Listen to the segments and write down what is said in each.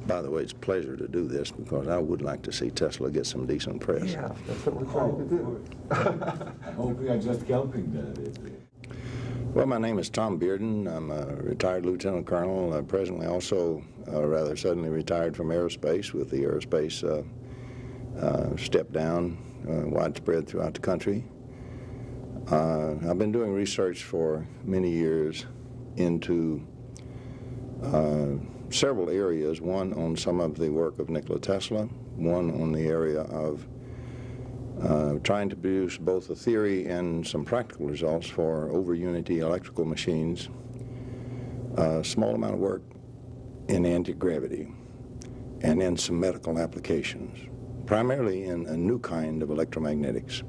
By the way, it's a pleasure to do this because I would like to see Tesla get some decent press. Yeah, that's what we're trying to do. I hope we are just helping that. Well, my name is Tom Bearden. I'm a retired lieutenant colonel, presently also rather suddenly retired from aerospace with the aerospace step down widespread throughout the country. I've been doing research for many years into several areas, one on some of the work of Nikola Tesla, one on the area of trying to produce both a theory and some practical results for over-unity electrical machines, a small amount of work in anti-gravity, and then some medical applications, primarily in a new kind of electromagnetics.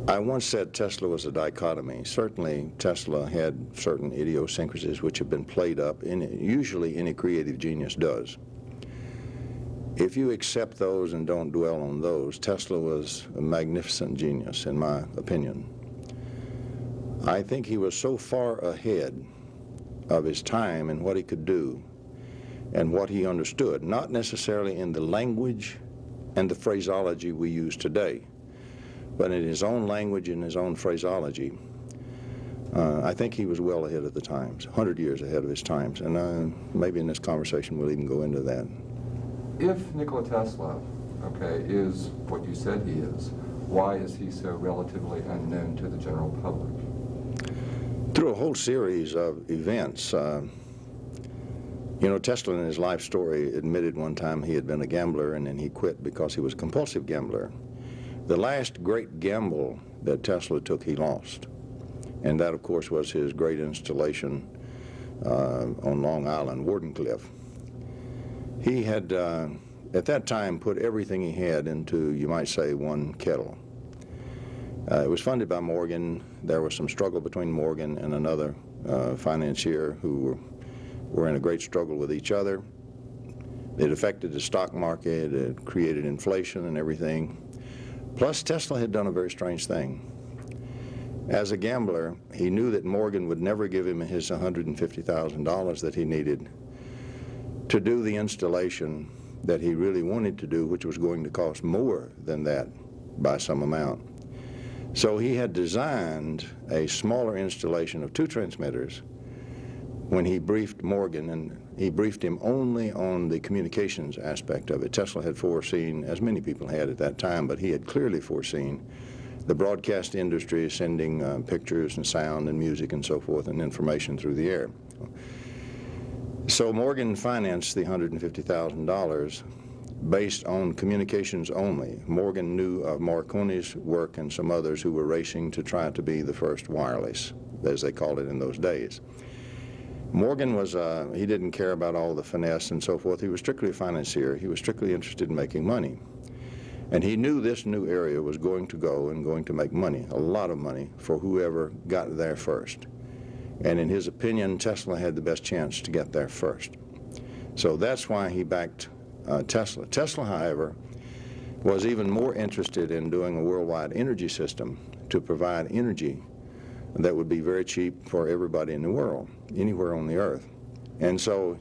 I once said Tesla was a dichotomy. Certainly, Tesla had certain idiosyncrasies which have been played up, usually any creative genius does. If you accept those and don't dwell on those, Tesla was a magnificent genius, in my opinion. I think he was so far ahead of his time in what he could do and what he understood, not necessarily in the language and the phraseology we use today, but in his own language and his own phraseology. I think he was well ahead of the times, 100 years ahead of his times, and maybe in this conversation we'll even go into that. If Nikola Tesla, okay, is what you said he is, why is he so relatively unknown to the general public? Through a whole series of events. Tesla in his life story admitted one time he had been a gambler and then he quit because he was a compulsive gambler. The last great gamble that Tesla took, he lost. And that, of course, was his great installation on Long Island, Wardenclyffe. He had, at that time, put everything he had into, you might say, one kettle. It was funded by Morgan. There was some struggle between Morgan and another financier who were in a great struggle with each other. It affected the stock market. It created inflation and everything. Plus, Tesla had done a very strange thing. As a gambler, he knew that Morgan would never give him his $150,000 that he needed to do the installation that he really wanted to do, which was going to cost more than that by some amount. So he had designed a smaller installation of 2 transmitters when he briefed Morgan, and he briefed him only on the communications aspect of it. Tesla had foreseen, as many people had at that time, but he had clearly foreseen the broadcast industry sending pictures and sound and music and so forth and information through the air. So Morgan financed the $150,000 based on communications only. Morgan knew of Marconi's work and some others who were racing to try to be the first wireless, as they called it in those days. Morgan was, he didn't care about all the finesse and so forth. He was strictly a financier. He was strictly interested in making money. And he knew this new area was going to go and going to make money, a lot of money, for whoever got there first. And in his opinion, Tesla had the best chance to get there first. So that's why he backed Tesla. Tesla, however, was even more interested in doing a worldwide energy system to provide energy that would be very cheap for everybody in the world, anywhere on the earth. And so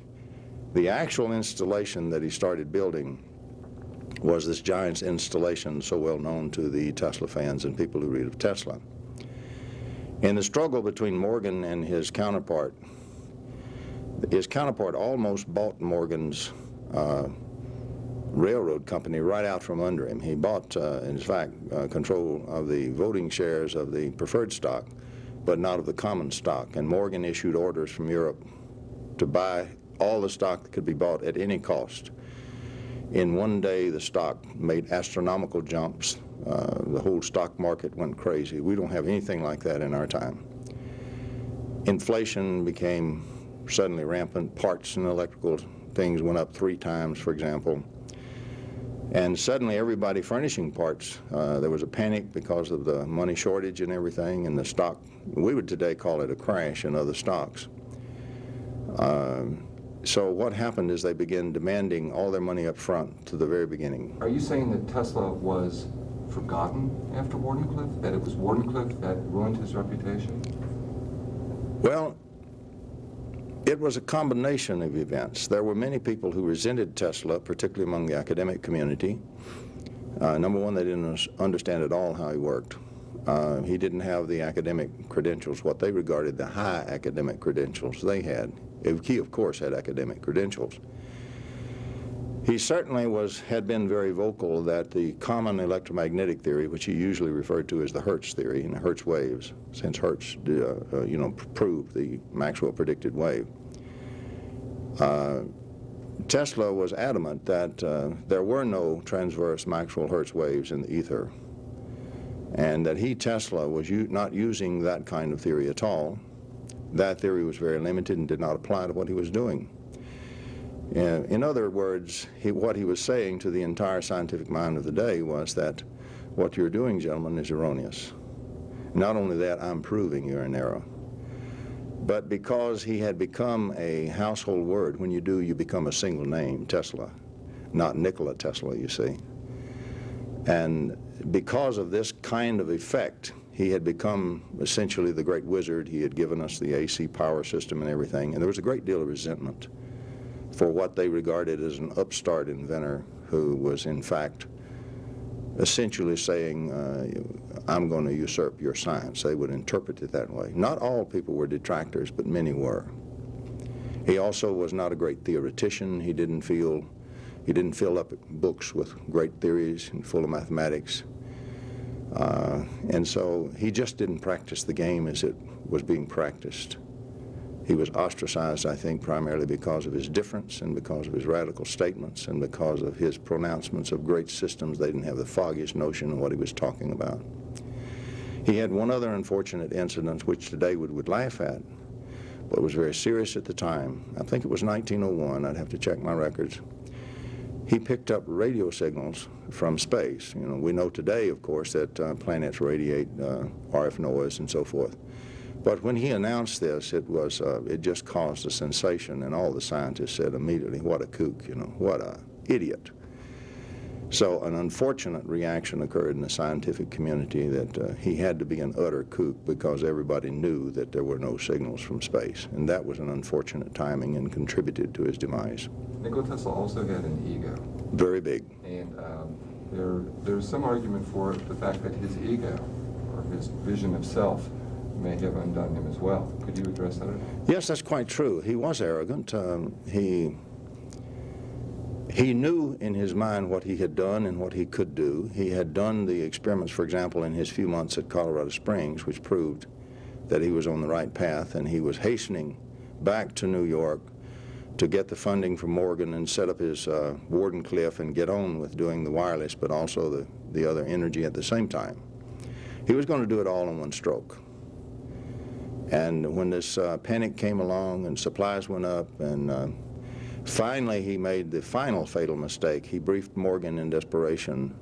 the actual installation that he started building was this giant installation so well known to the Tesla fans and people who read of Tesla. In the struggle between Morgan and his counterpart almost bought Morgan's railroad company right out from under him. He bought, in fact, control of the voting shares of the preferred stock, but not of the common stock. And Morgan issued orders from Europe to buy all the stock that could be bought at any cost. In one day, the stock made astronomical jumps. The whole stock market went crazy. We don't have anything like that in our time. Inflation became suddenly rampant. Parts and electrical things went up 3 times, for example. And suddenly everybody furnishing parts, there was a panic because of the money shortage and everything, and the stock, we would today call it a crash in other stocks. So what happened is they began demanding all their money up front to the very beginning. Are you saying that Tesla was forgotten after Wardenclyffe, that it was Wardenclyffe that ruined his reputation? Well, It was a combination of events. There were many people who resented Tesla, particularly among the academic community. Number one, they didn't understand at all how he worked. He didn't have the academic credentials, what they regarded the high academic credentials they had. He, of course, had academic credentials. He certainly had been very vocal that the common electromagnetic theory, which he usually referred to as the Hertz theory and the Hertz waves, since Hertz, proved the Maxwell predicted wave. Tesla was adamant that there were no transverse Maxwell-Hertz waves in the ether, and that he, Tesla, was not using that kind of theory at all. That theory was very limited and did not apply to what he was doing. In other words, what he was saying to the entire scientific mind of the day was that what you're doing, gentlemen, is erroneous. Not only that, I'm proving you're in error. But because he had become a household word, when you do, you become a single name, Tesla, not Nikola Tesla, you see. And because of this kind of effect, he had become essentially the great wizard. He had given us the AC power system and everything, and there was a great deal of resentment for what they regarded as an upstart inventor who was, in fact, essentially saying, I'm going to usurp your science. They would interpret it that way. Not all people were detractors, but many were. He also was not a great theoretician. He didn't fill up books with great theories and full of mathematics. And so he just didn't practice the game as it was being practiced. He was ostracized, I think, primarily because of his difference and because of his radical statements and because of his pronouncements of great systems. They didn't have the foggiest notion of what he was talking about. He had one other unfortunate incident, which today we would laugh at, but was very serious at the time. I think it was 1901. I'd have to check my records. He picked up radio signals from space. We know today, of course, that planets radiate RF noise and so forth. But when he announced this, it just caused a sensation, and all the scientists said immediately, what a kook, what a idiot. So an unfortunate reaction occurred in the scientific community that he had to be an utter kook because everybody knew that there were no signals from space. And that was an unfortunate timing and contributed to his demise. Nikola Tesla also had an ego. Very big. And there's some argument for the fact that his ego, or his vision of self, may have undone him as well. Could you address that? Yes, that's quite true. He was arrogant. He knew in his mind what he had done and what he could do. He had done the experiments, for example, in his few months at Colorado Springs, which proved that he was on the right path, and he was hastening back to New York to get the funding from Morgan and set up his Wardenclyffe and get on with doing the wireless, but also the other energy at the same time. He was going to do it all in one stroke. And when this panic came along and supplies went up, and finally he made the final fatal mistake. He briefed Morgan in desperation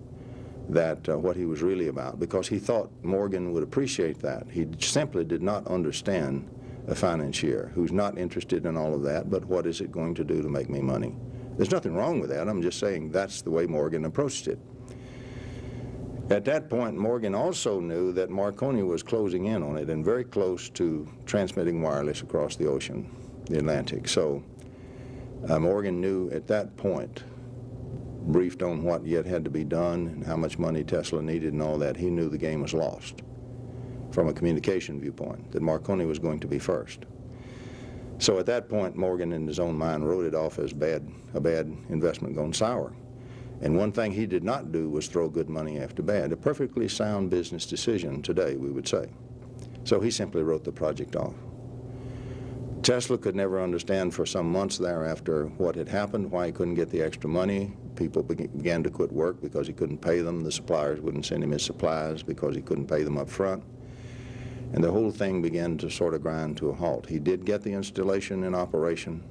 that what he was really about, because he thought Morgan would appreciate that. He simply did not understand a financier who's not interested in all of that, but what is it going to do to make me money? There's nothing wrong with that. I'm just saying that's the way Morgan approached it. At that point, Morgan also knew that Marconi was closing in on it and very close to transmitting wireless across the ocean, the Atlantic. So Morgan knew at that point, briefed on what yet had to be done and how much money Tesla needed and all that, he knew the game was lost from a communication viewpoint, that Marconi was going to be first. So at that point, Morgan, in his own mind, wrote it off as a bad investment gone sour. And one thing he did not do was throw good money after bad, a perfectly sound business decision today, we would say. So he simply wrote the project off. Tesla could never understand for some months thereafter what had happened, why he couldn't get the extra money. People began to quit work because he couldn't pay them. The suppliers wouldn't send him his supplies because he couldn't pay them up front. And the whole thing began to sort of grind to a halt. He did get the installation in operation,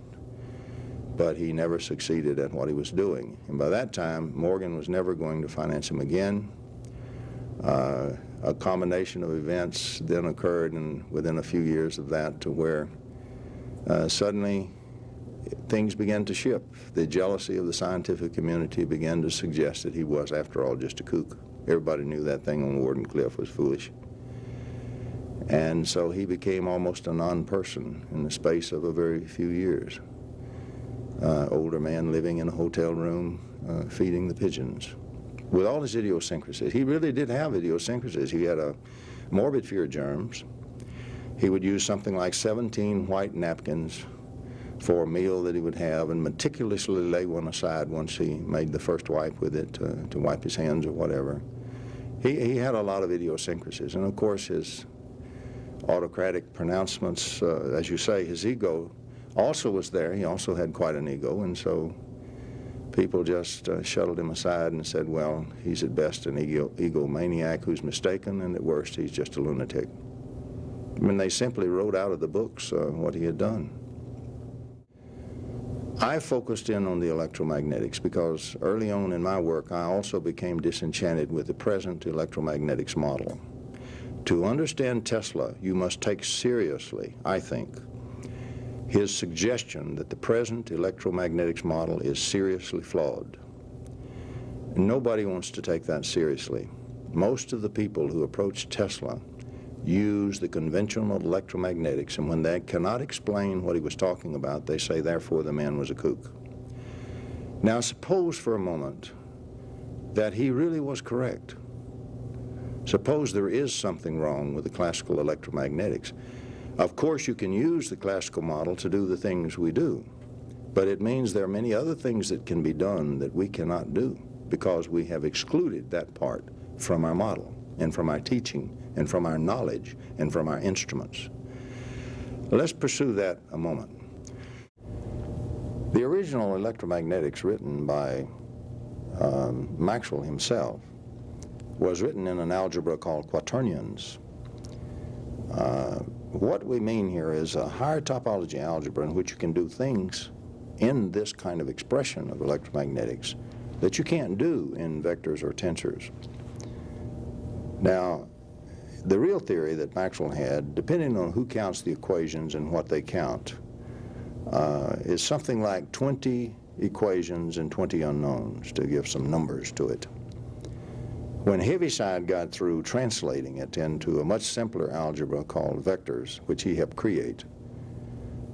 but he never succeeded at what he was doing. And by that time, Morgan was never going to finance him again. A combination of events then occurred within a few years of that to where suddenly things began to shift. The jealousy of the scientific community began to suggest that he was, after all, just a kook. Everybody knew that thing on Wardenclyffe was foolish. And so he became almost a non-person in the space of a very few years. Older man living in a hotel room, feeding the pigeons. With all his idiosyncrasies, he really did have idiosyncrasies. He had a morbid fear of germs. He would use something like 17 white napkins for a meal that he would have and meticulously lay one aside once he made the first wipe with it to wipe his hands or whatever. He had a lot of idiosyncrasies, and of course his autocratic pronouncements, as you say, his ego also was there. He also had quite an ego, and so people just shuttled him aside and said, well, he's at best an egomaniac who's mistaken, and at worst he's just a lunatic. I mean, they simply wrote out of the books what he had done. I focused in on the electromagnetics because early on in my work I also became disenchanted with the present electromagnetics model. To understand Tesla, you must take seriously, I think, his suggestion that the present electromagnetics model is seriously flawed. Nobody wants to take that seriously. Most of the people who approach Tesla use the conventional electromagnetics, and when they cannot explain what he was talking about, they say, therefore, the man was a kook. Now, suppose for a moment that he really was correct. Suppose there is something wrong with the classical electromagnetics. Of course, you can use the classical model to do the things we do, but it means there are many other things that can be done that we cannot do because we have excluded that part from our model and from our teaching and from our knowledge and from our instruments. Let's pursue that a moment. The original electromagnetics written by Maxwell himself was written in an algebra called quaternions. What we mean here is a higher topology algebra in which you can do things in this kind of expression of electromagnetics that you can't do in vectors or tensors. Now, the real theory that Maxwell had, depending on who counts the equations and what they count, is something like 20 equations and 20 unknowns, to give some numbers to it. When Heaviside got through translating it into a much simpler algebra called vectors, which he helped create,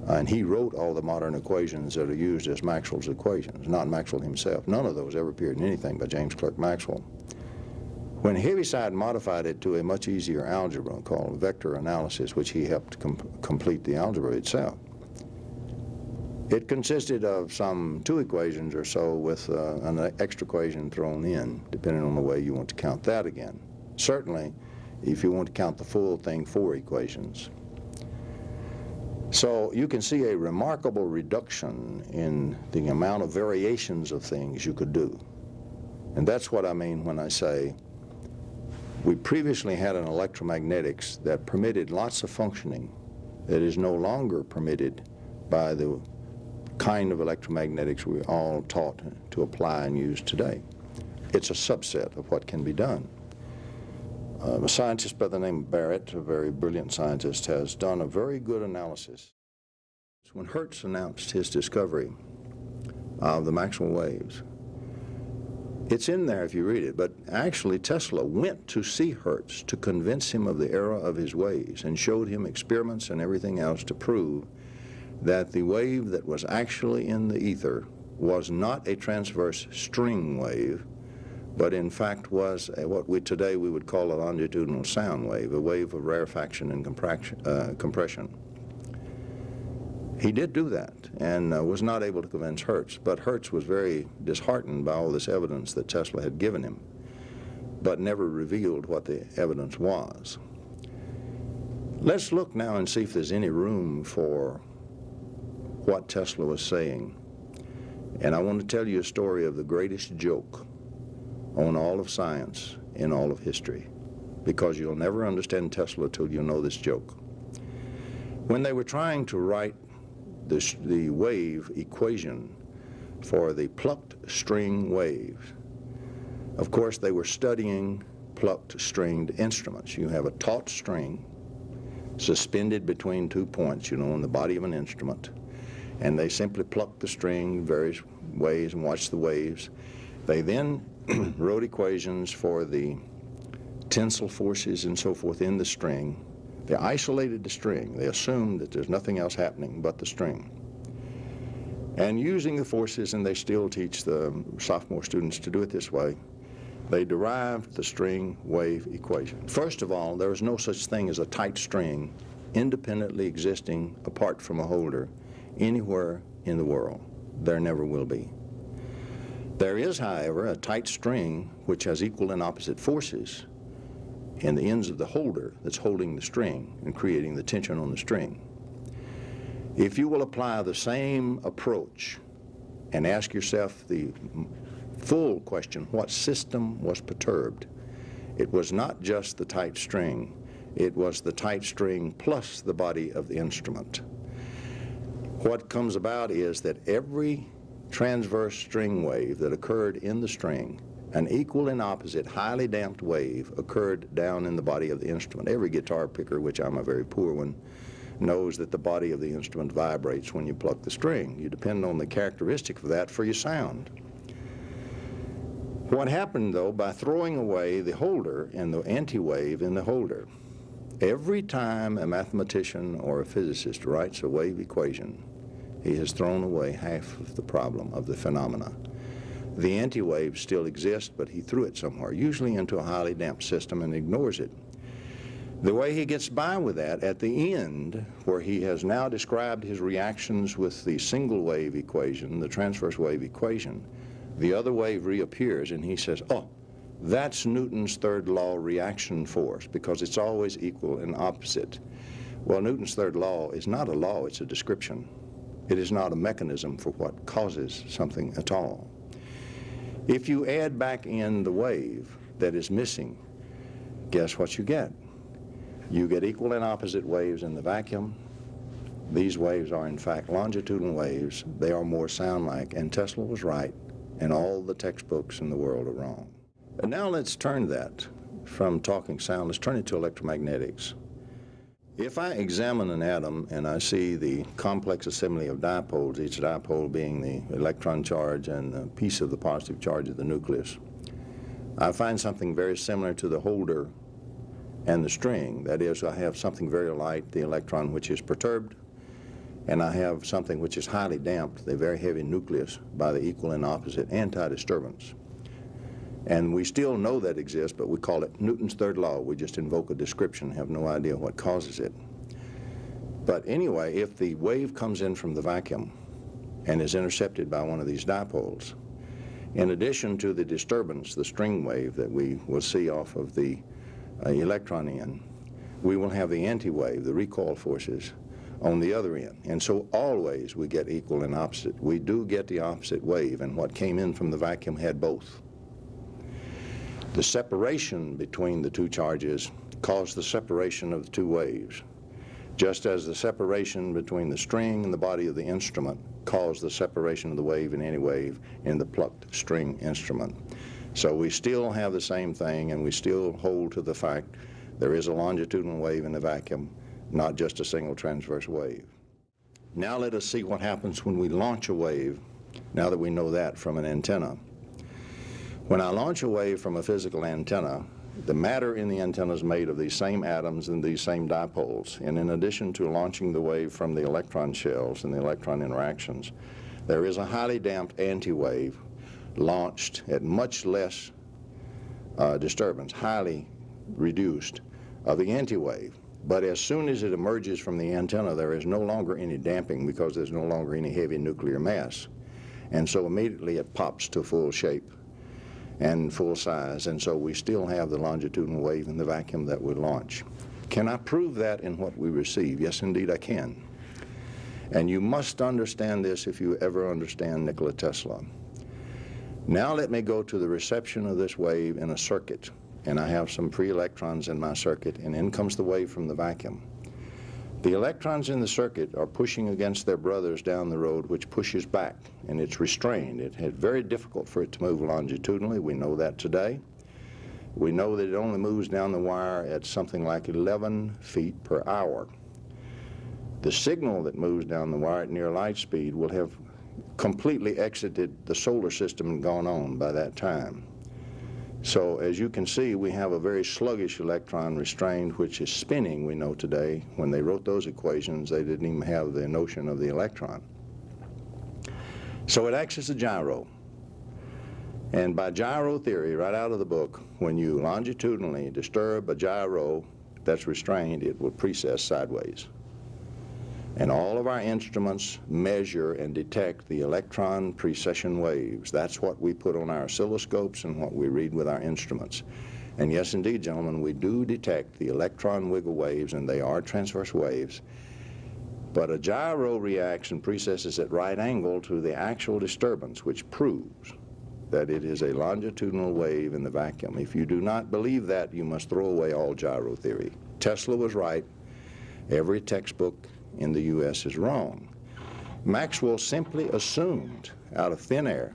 and he wrote all the modern equations that are used as Maxwell's equations, not Maxwell himself. None of those ever appeared in anything by James Clerk Maxwell. When Heaviside modified it to a much easier algebra called vector analysis, which he helped complete the algebra itself, it consisted of some 2 equations or so with an extra equation thrown in, depending on the way you want to count that again. Certainly, if you want to count the full thing, 4 equations. So you can see a remarkable reduction in the amount of variations of things you could do. And that's what I mean when I say we previously had an electromagnetics that permitted lots of functioning that is no longer permitted by the kind of electromagnetics we all taught to apply and use today. It's a subset of what can be done. A scientist by the name of Barrett, a very brilliant scientist, has done a very good analysis. When Hertz announced his discovery of the Maxwell waves, it's in there if you read it, but actually Tesla went to see Hertz to convince him of the error of his ways and showed him experiments and everything else to prove that the wave that was actually in the ether was not a transverse string wave, but in fact was what today we would call a longitudinal sound wave, a wave of rarefaction and compression. He did do that and was not able to convince Hertz, but Hertz was very disheartened by all this evidence that Tesla had given him, but never revealed what the evidence was. Let's look now and see if there's any room for what Tesla was saying. And I want to tell you a story of the greatest joke on all of science in all of history, because you'll never understand Tesla till you know this joke. When they were trying to write the wave equation for the plucked string wave, of course they were studying plucked stringed instruments. You have a taut string suspended between 2 points, on the body of an instrument, and they simply plucked the string various ways and watched the waves. They then wrote equations for the tensile forces and so forth in the string. They isolated the string. They assumed that there's nothing else happening but the string. And using the forces, and they still teach the sophomore students to do it this way, they derived the string wave equation. First of all, there is no such thing as a tight string independently existing apart from a holder anywhere in the world. There never will be. There is, however, a tight string which has equal and opposite forces in the ends of the holder that's holding the string and creating the tension on the string. If you will apply the same approach and ask yourself the full question, what system was perturbed? It was not just the tight string. It was the tight string plus the body of the instrument. What comes about is that every transverse string wave that occurred in the string, an equal and opposite highly damped wave occurred down in the body of the instrument. Every guitar picker, which I'm a very poor one, knows that the body of the instrument vibrates when you pluck the string. You depend on the characteristic of that for your sound. What happened, though, by throwing away the holder and the anti-wave in the holder, every time a mathematician or a physicist writes a wave equation, he has thrown away half of the problem of the phenomena. The anti-wave still exists, but he threw it somewhere, usually into a highly damped system, and ignores it. The way he gets by with that, at the end, where he has now described his reactions with the single wave equation, the transverse wave equation, the other wave reappears, and he says, oh, that's Newton's third law reaction force, because it's always equal and opposite. Well, Newton's third law is not a law, it's a description. It is not a mechanism for what causes something at all. If you add back in the wave that is missing, guess what you get? You get equal and opposite waves in the vacuum. These waves are in fact longitudinal waves. They are more sound-like, and Tesla was right, and all the textbooks in the world are wrong. And now let's turn that from talking sound, let's turn it to electromagnetics. If I examine an atom and I see the complex assembly of dipoles, each dipole being the electron charge and a piece of the positive charge of the nucleus, I find something very similar to the holder and the string. That is, I have something very light, the electron, which is perturbed, and I have something which is highly damped, the very heavy nucleus, by the equal and opposite anti-disturbance. And we still know that exists, but we call it Newton's third law. We just invoke a description, have no idea what causes it. But anyway, if the wave comes in from the vacuum and is intercepted by one of these dipoles, in addition to the disturbance, the string wave that we will see off of the electron end, we will have the anti-wave, the recoil forces, on the other end. And so always we get equal and opposite. We do get the opposite wave, and what came in from the vacuum had both. The separation between the two charges caused the separation of the two waves, just as the separation between the string and the body of the instrument caused the separation of the wave and anti-wave in the plucked string instrument. So we still have the same thing, and we still hold to the fact there is a longitudinal wave in the vacuum, not just a single transverse wave. Now let us see what happens when we launch a wave, now that we know that from an antenna. When I launch a wave from a physical antenna, the matter in the antenna is made of these same atoms and these same dipoles. And in addition to launching the wave from the electron shells and the electron interactions, there is a highly damped anti-wave launched at much less disturbance, highly reduced, of the anti-wave. But as soon as it emerges from the antenna, there is no longer any damping because there's no longer any heavy nuclear mass. And so immediately it pops to full shape and full size, and so we still have the longitudinal wave in the vacuum that we launch. Can I prove that in what we receive? Yes, indeed I can. And you must understand this if you ever understand Nikola Tesla. Now let me go to the reception of this wave in a circuit, and I have some free electrons in my circuit, and in comes the wave from the vacuum. The electrons in the circuit are pushing against their brothers down the road, which pushes back, and it's restrained. It's very difficult for it to move longitudinally. We know that today. We know that it only moves down the wire at something like 11 feet per hour. The signal that moves down the wire at near light speed will have completely exited the solar system and gone on by that time. So as you can see, we have a very sluggish electron restrained, which is spinning, we know today. When they wrote those equations, they didn't even have the notion of the electron. So it acts as a gyro. And by gyro theory, right out of the book, when you longitudinally disturb a gyro that's restrained, it will precess sideways. And all of our instruments measure and detect the electron precession waves. That's what we put on our oscilloscopes and what we read with our instruments. And yes, indeed, gentlemen, we do detect the electron wiggle waves, and they are transverse waves. But a gyro reacts and precesses at right angle to the actual disturbance, which proves that it is a longitudinal wave in the vacuum. If you do not believe that, you must throw away all gyro theory. Tesla was right. Every textbook in the U.S. is wrong. Maxwell simply assumed out of thin air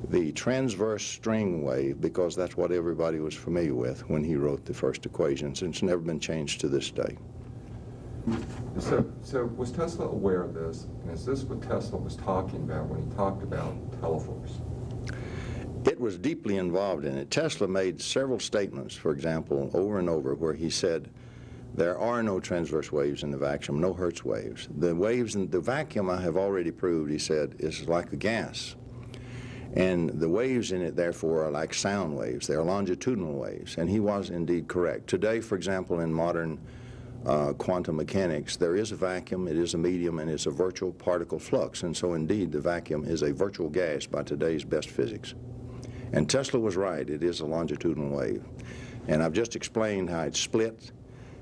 the transverse string wave because that's what everybody was familiar with when he wrote the first equations, and it's never been changed to this day. So was Tesla aware of this, and is this what Tesla was talking about when he talked about teleforce? It was deeply involved in it. Tesla made several statements, for example, over and over, where he said, there are no transverse waves in the vacuum, no Hertz waves. The waves in the vacuum, I have already proved, he said, is like a gas. And the waves in it, therefore, are like sound waves. They're longitudinal waves. And he was indeed correct. Today, for example, in modern quantum mechanics, there is a vacuum, it is a medium, and it's a virtual particle flux. And so, indeed, the vacuum is a virtual gas by today's best physics. And Tesla was right. It is a longitudinal wave. And I've just explained how it's split.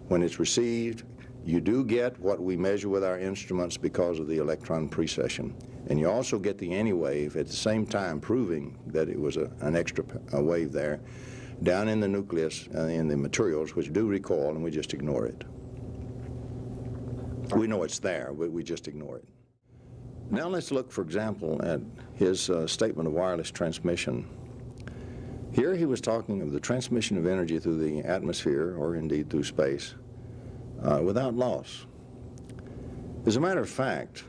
When it's received, you do get what we measure with our instruments because of the electron precession. And you also get the anti-wave at the same time, proving that it was an extra wave there down in the nucleus, in the materials, which do recoil, and we just ignore it. We know it's there, but we just ignore it. Now let's look, for example, at his statement of wireless transmission. Here he was talking of the transmission of energy through the atmosphere, or indeed through space, without loss. As a matter of fact,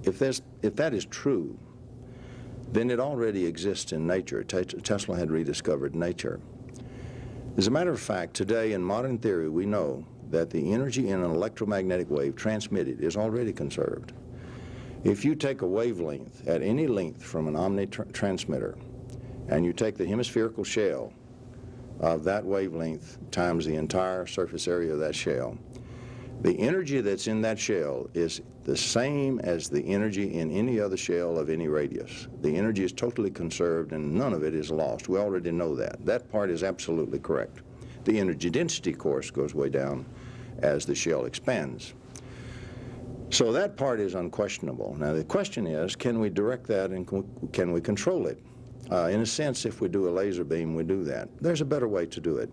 if that is true, then it already exists in nature. Tesla had rediscovered nature. As a matter of fact, today in modern theory, we know that the energy in an electromagnetic wave transmitted is already conserved. If you take a wavelength at any length from an omni-transmitter, and you take the hemispherical shell of that wavelength times the entire surface area of that shell, the energy that's in that shell is the same as the energy in any other shell of any radius. The energy is totally conserved and none of it is lost. We already know that. That part is absolutely correct. The energy density, of course, goes way down as the shell expands. So that part is unquestionable. Now the question is, can we direct that and can we control it? In a sense, if we do a laser beam, we do that. There's a better way to do it.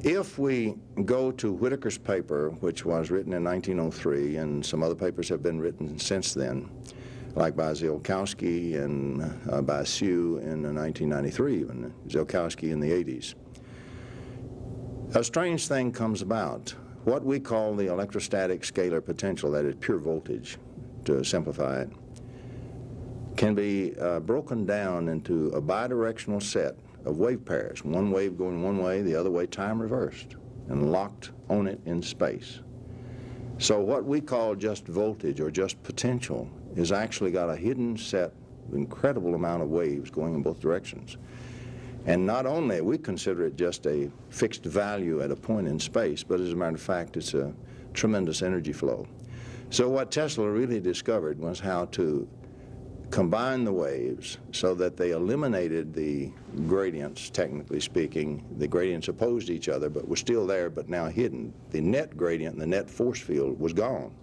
If we go to Whittaker's paper, which was written in 1903, and some other papers have been written since then, like by Ziolkowski and by Sue in 1993 even, Ziolkowski in the 80s, a strange thing comes about. What we call the electrostatic scalar potential, that is pure voltage, to simplify it, can be broken down into a bidirectional set of wave pairs, one wave going one way, the other way time reversed, and locked on it in space. So what we call just voltage or just potential is actually got a hidden set, incredible amount of waves going in both directions. And not only we consider it just a fixed value at a point in space, but as a matter of fact, it's a tremendous energy flow. So what Tesla really discovered was how to combine the waves so that they eliminated the gradients, technically speaking. The gradients opposed each other, but were still there, but now hidden. The net gradient and the net force field was gone.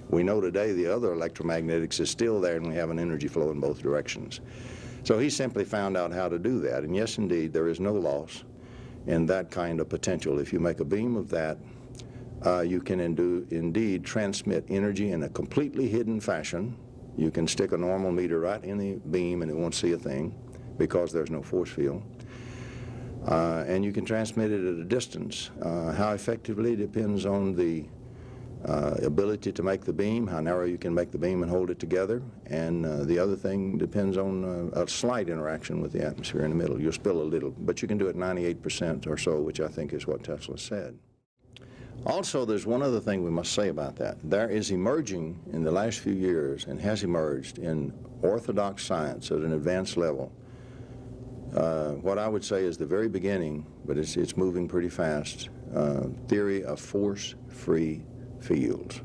We know today the other electromagnetics is still there, and we have an energy flow in both directions. So he simply found out how to do that. And yes, indeed, there is no loss in that kind of potential. If you make a beam of that, you can indeed transmit energy in a completely hidden fashion. You can stick a normal meter right in the beam and it won't see a thing because there's no force field. And you can transmit it at a distance. How effectively depends on the ability to make the beam, how narrow you can make the beam and hold it together, and the other thing depends on a slight interaction with the atmosphere in the middle. You'll spill a little, but you can do it 98% or so, which I think is what Tesla said. Also, there's one other thing we must say about that. There is emerging in the last few years, and has emerged in orthodox science at an advanced level, what I would say is the very beginning, but it's moving pretty fast, theory of force-free fields.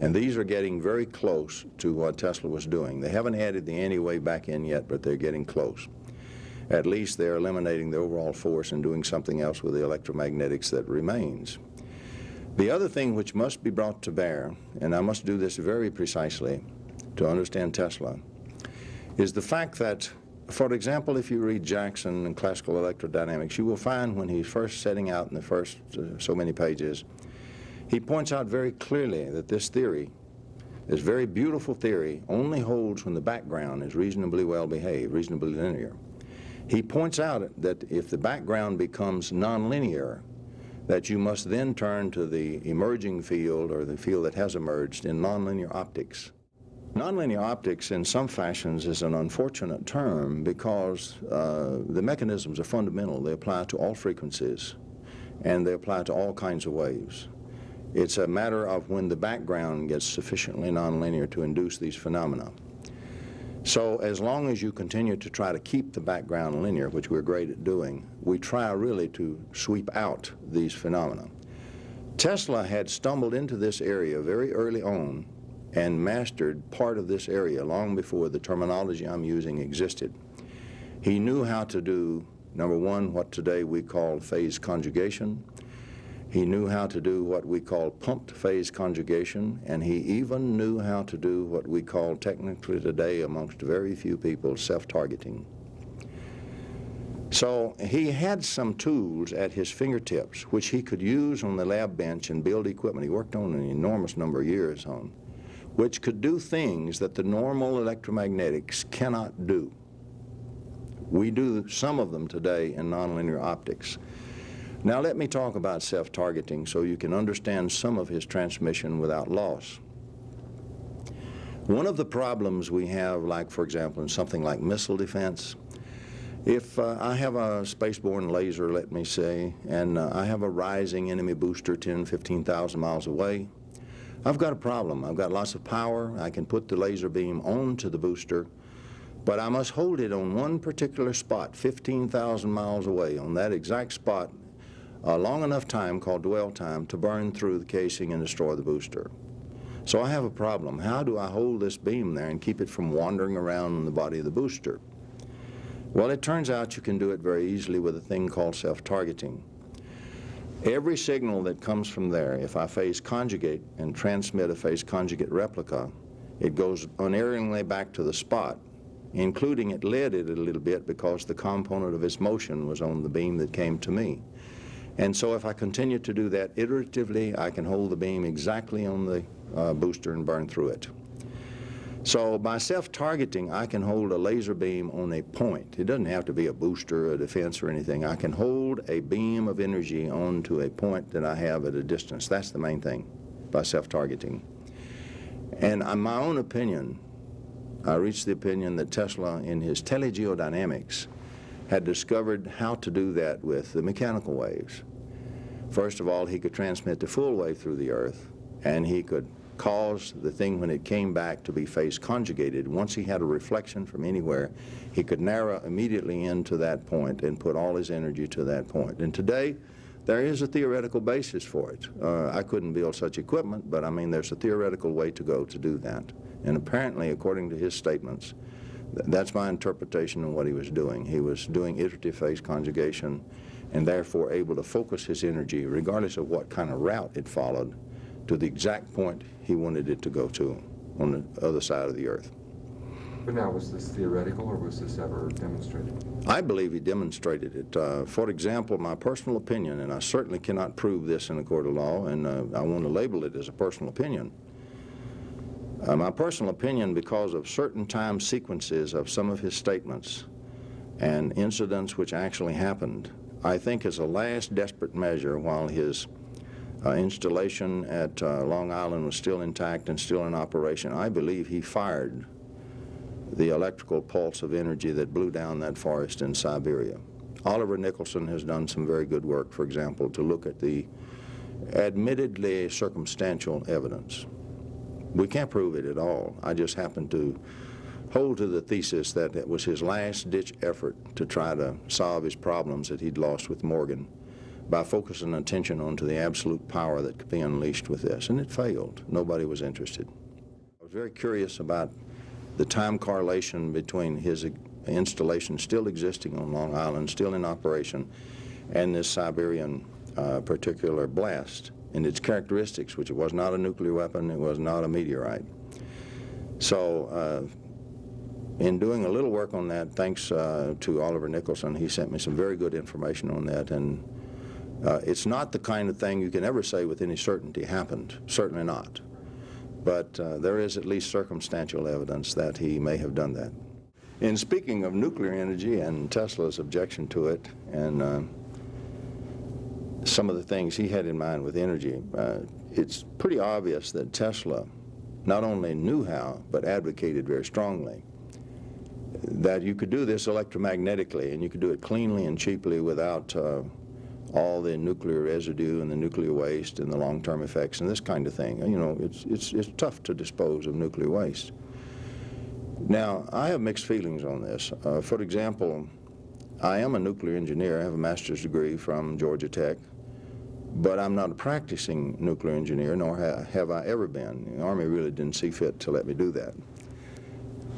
And these are getting very close to what Tesla was doing. They haven't added the anti-wave back in yet, but they're getting close. At least they're eliminating the overall force and doing something else with the electromagnetics that remains. The other thing which must be brought to bear, and I must do this very precisely to understand Tesla, is the fact that, for example, if you read Jackson and classical electrodynamics, you will find when he's first setting out in the first so many pages, he points out very clearly that this theory, this very beautiful theory, only holds when the background is reasonably well behaved, reasonably linear. He points out that if the background becomes nonlinear, that you must then turn to the emerging field, or the field that has emerged, in nonlinear optics. Nonlinear optics in some fashions is an unfortunate term because the mechanisms are fundamental. They apply to all frequencies and they apply to all kinds of waves. It's a matter of when the background gets sufficiently nonlinear to induce these phenomena. So as long as you continue to try to keep the background linear, which we're great at doing, we try really to sweep out these phenomena. Tesla had stumbled into this area very early on and mastered part of this area long before the terminology I'm using existed. He knew how to do, number one, what today we call phase conjugation. He knew how to do what we call pumped phase conjugation, and he even knew how to do what we call technically today, amongst very few people, self-targeting. So he had some tools at his fingertips which he could use on the lab bench and build equipment he worked on an enormous number of years on, which could do things that the normal electromagnetics cannot do. We do some of them today in nonlinear optics. Now let me talk about self-targeting so you can understand some of his transmission without loss. One of the problems we have, like for example in something like missile defense, if I have a spaceborne laser, let me say, and I have a rising enemy booster 10, 15,000 miles away, I've got a problem. I've got lots of power. I can put the laser beam onto the booster, but I must hold it on one particular spot 15,000 miles away, on that exact spot, a long enough time called dwell time to burn through the casing and destroy the booster. So I have a problem. How do I hold this beam there and keep it from wandering around in the body of the booster? Well, it turns out you can do it very easily with a thing called self-targeting. Every signal that comes from there, if I phase conjugate and transmit a phase conjugate replica, it goes unerringly back to the spot, including it led it a little bit because the component of its motion was on the beam that came to me. And so if I continue to do that iteratively, I can hold the beam exactly on the booster and burn through it. So by self-targeting, I can hold a laser beam on a point. It doesn't have to be a booster, a defense, or anything. I can hold a beam of energy onto a point that I have at a distance. That's the main thing by self-targeting. And in my own opinion, I reached the opinion that Tesla, in his telegeodynamics, had discovered how to do that with the mechanical waves. First of all, he could transmit the full wave through the Earth, and he could cause the thing when it came back to be phase conjugated. Once he had a reflection from anywhere, he could narrow immediately into that point and put all his energy to that point. And today, there is a theoretical basis for it. I couldn't build such equipment, but I mean there's a theoretical way to go to do that. And apparently, according to his statements, that's my interpretation of what he was doing. He was doing iterative phase conjugation and therefore able to focus his energy, regardless of what kind of route it followed, to the exact point he wanted it to go to on the other side of the Earth. But now, was this theoretical or was this ever demonstrated? I believe he demonstrated it. For example, my personal opinion, and I certainly cannot prove this in a court of law, and I want to label it as a personal opinion. My personal opinion, because of certain time sequences of some of his statements and incidents which actually happened, I think as a last desperate measure while his installation at Long Island was still intact and still in operation, I believe he fired the electrical pulse of energy that blew down that forest in Siberia. Oliver Nicholson has done some very good work, for example, to look at the admittedly circumstantial evidence. We can't prove it at all. I just happen to hold to the thesis that it was his last-ditch effort to try to solve his problems that he'd lost with Morgan by focusing attention onto the absolute power that could be unleashed with this, and it failed. Nobody was interested. I was very curious about the time correlation between his installation still existing on Long Island, still in operation, and this Siberian particular blast and its characteristics, which it was not a nuclear weapon, it was not a meteorite. So in doing a little work on that, thanks to Oliver Nicholson, he sent me some very good information on that, and it's not the kind of thing you can ever say with any certainty happened, certainly not. But there is at least circumstantial evidence that he may have done that. In speaking of nuclear energy and Tesla's objection to it, and some of the things he had in mind with energy, it's pretty obvious that Tesla not only knew how, but advocated very strongly that you could do this electromagnetically, and you could do it cleanly and cheaply without all the nuclear residue and the nuclear waste and the long-term effects and this kind of thing. You know, it's tough to dispose of nuclear waste. Now, I have mixed feelings on this. For example, I am a nuclear engineer. I have a master's degree from Georgia Tech, but I'm not a practicing nuclear engineer, nor have I ever been. The Army really didn't see fit to let me do that.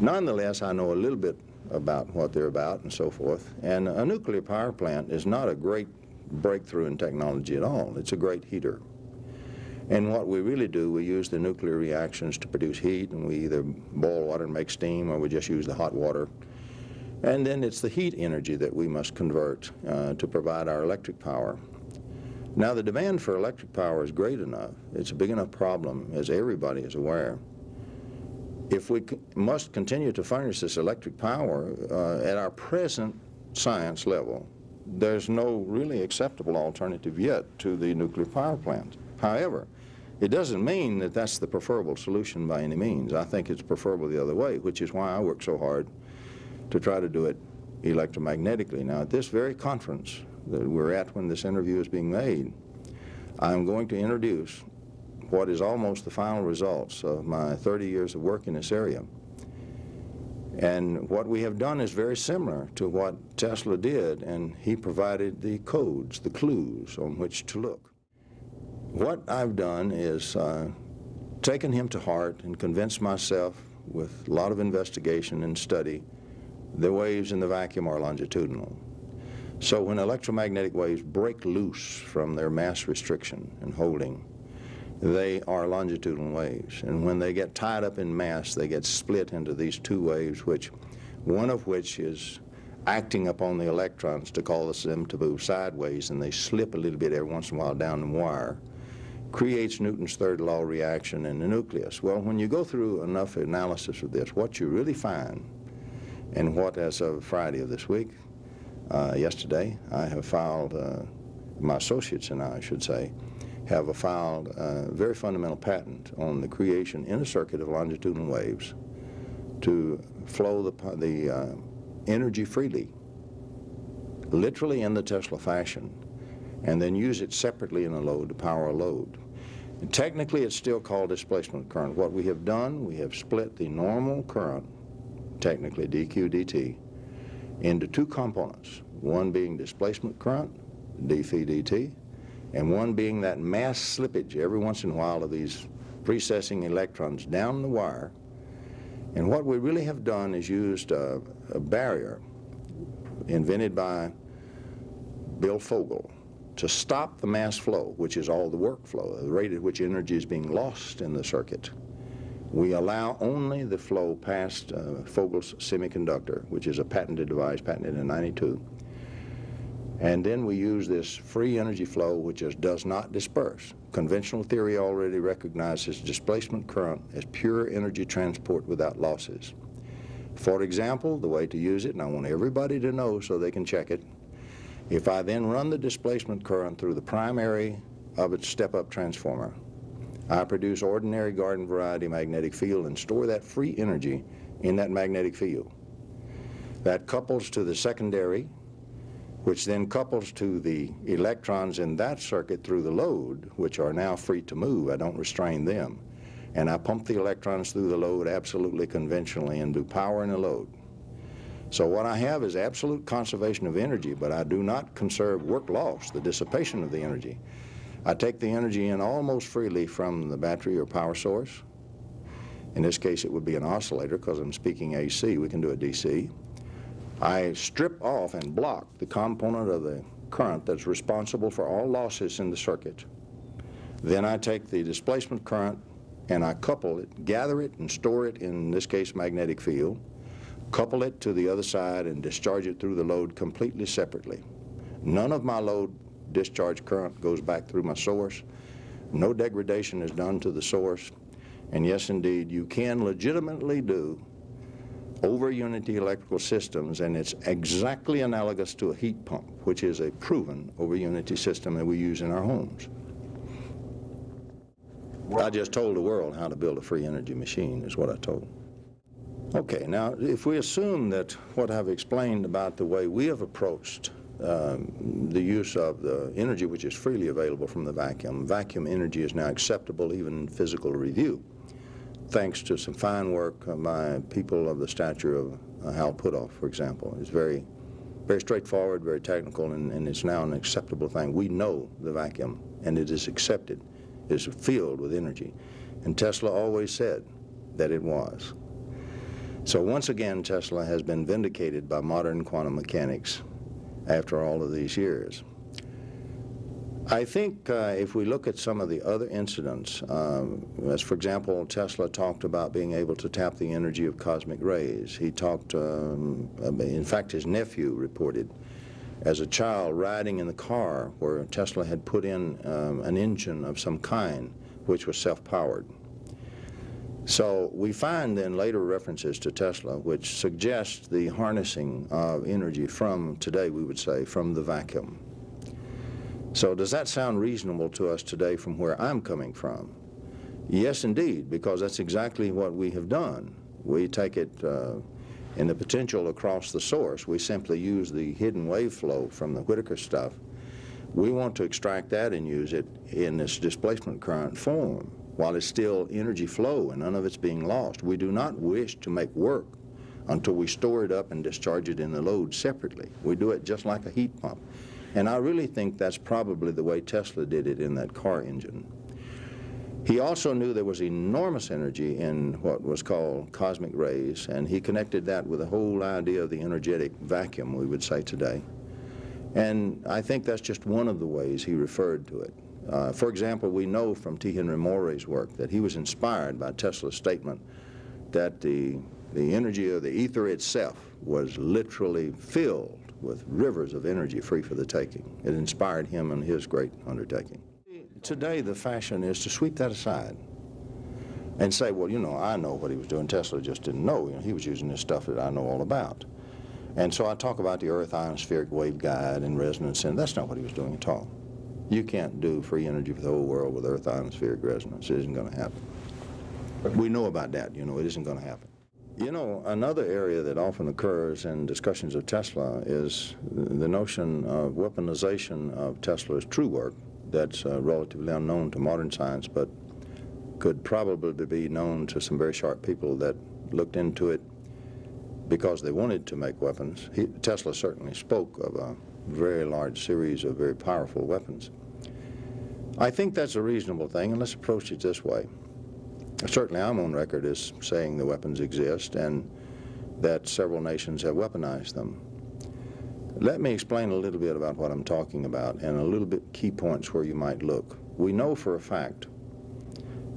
Nonetheless, I know a little bit about what they're about and so forth, and a nuclear power plant is not a great breakthrough in technology at all. It's a great heater. And what we really do, we use the nuclear reactions to produce heat, and we either boil water and make steam, or we just use the hot water. And then it's the heat energy that we must convert to provide our electric power. Now, the demand for electric power is great enough. It's a big enough problem, as everybody is aware. If we must continue to furnish this electric power at our present science level, there's no really acceptable alternative yet to the nuclear power plant. However, it doesn't mean that that's the preferable solution by any means. I think it's preferable the other way, which is why I work so hard to try to do it electromagnetically. Now, at this very conference that we're at when this interview is being made, I'm going to introduce what is almost the final results of my 30 years of work in this area. And what we have done is very similar to what Tesla did, and he provided the codes, the clues on which to look. What I've done is taken him to heart and convinced myself with a lot of investigation and study the waves in the vacuum are longitudinal. So when electromagnetic waves break loose from their mass restriction and holding, they are longitudinal waves. And when they get tied up in mass, they get split into these two waves, one of which is acting upon the electrons to cause them to move sideways, and they slip a little bit every once in a while down the wire, creates Newton's third law reaction in the nucleus. Well, when you go through enough analysis of this, what you really find, and what as of Friday of this week, yesterday, I have filed, my associates and I should say, have filed a very fundamental patent on the creation in a circuit of longitudinal waves to flow the energy freely, literally in the Tesla fashion, and then use it separately in a load to power a load. And technically, it's still called displacement current. What we have done, we have split the normal current, technically dq dt, into two components, one being displacement current, d phi dt, and one being that mass slippage every once in a while of these precessing electrons down the wire. And what we really have done is used a barrier invented by Bill Fogel to stop the mass flow, which is all the workflow, the rate at which energy is being lost in the circuit. We allow only the flow past Fogel's semiconductor, which is a patented device, patented in '92. And then we use this free energy flow, which just does not disperse. Conventional theory already recognizes displacement current as pure energy transport without losses. For example, the way to use it, and I want everybody to know so they can check it, if I then run the displacement current through the primary of its step-up transformer. I produce ordinary garden variety magnetic field and store that free energy in that magnetic field. That couples to the secondary, which then couples to the electrons in that circuit through the load, which are now free to move. I don't restrain them. And I pump the electrons through the load absolutely conventionally and do power in the load. So what I have is absolute conservation of energy, but I do not conserve work loss, the dissipation of the energy. I take the energy in almost freely from the battery or power source. In this case, it would be an oscillator because I'm speaking AC. We can do it DC. I strip off and block the component of the current that's responsible for all losses in the circuit. Then I take the displacement current and I couple it, gather it and store it in this case magnetic field, couple it to the other side and discharge it through the load completely separately. None of my load discharge current goes back through my source. No degradation is done to the source. And yes, indeed, you can legitimately do over-unity electrical systems, and it's exactly analogous to a heat pump, which is a proven over-unity system that we use in our homes. I just told the world how to build a free energy machine, is what I told. Okay, now if we assume that what I've explained about the way we have approached the use of the energy which is freely available from the vacuum energy is now acceptable even in physical review, thanks to some fine work by people of the stature of Hal Puthoff, for example. It's very, very straightforward, very technical, and it's now an acceptable thing. We know the vacuum, and it is accepted. It's filled with energy. And Tesla always said that it was. So once again, Tesla has been vindicated by modern quantum mechanics after all of these years. I think if we look at some of the other incidents, as for example, Tesla talked about being able to tap the energy of cosmic rays. He talked, in fact, his nephew reported as a child riding in the car where Tesla had put in an engine of some kind which was self-powered. So we find then later references to Tesla which suggest the harnessing of energy from, today we would say, from the vacuum. So does that sound reasonable to us today from where I'm coming from? Yes, indeed, because that's exactly what we have done. We take it in the potential across the source. We simply use the hidden wave flow from the Whittaker stuff. We want to extract that and use it in this displacement current form while it's still energy flow and none of it's being lost. We do not wish to make work until we store it up and discharge it in the load separately. We do it just like a heat pump. And I really think that's probably the way Tesla did it in that car engine. He also knew there was enormous energy in what was called cosmic rays, and he connected that with the whole idea of the energetic vacuum, we would say today. And I think that's just one of the ways he referred to it. For example, we know from T. Henry Moray's work that he was inspired by Tesla's statement that the energy of the ether itself was literally filled with rivers of energy free for the taking. It inspired him in his great undertaking. Today, the fashion is to sweep that aside and say, well, you know, I know what he was doing. Tesla just didn't know. You know, he was using this stuff that I know all about. And so I talk about the Earth ionospheric waveguide and resonance, and that's not what he was doing at all. You can't do free energy for the whole world with Earth ionospheric resonance. It isn't going to happen. We know about that. You know, it isn't going to happen. You know, another area that often occurs in discussions of Tesla is the notion of weaponization of Tesla's true work that's relatively unknown to modern science, but could probably be known to some very sharp people that looked into it because they wanted to make weapons. Tesla certainly spoke of a very large series of very powerful weapons. I think that's a reasonable thing, and let's approach it this way. Certainly I'm on record as saying the weapons exist and that several nations have weaponized them. Let me explain a little bit about what I'm talking about and a little bit key points where you might look. We know for a fact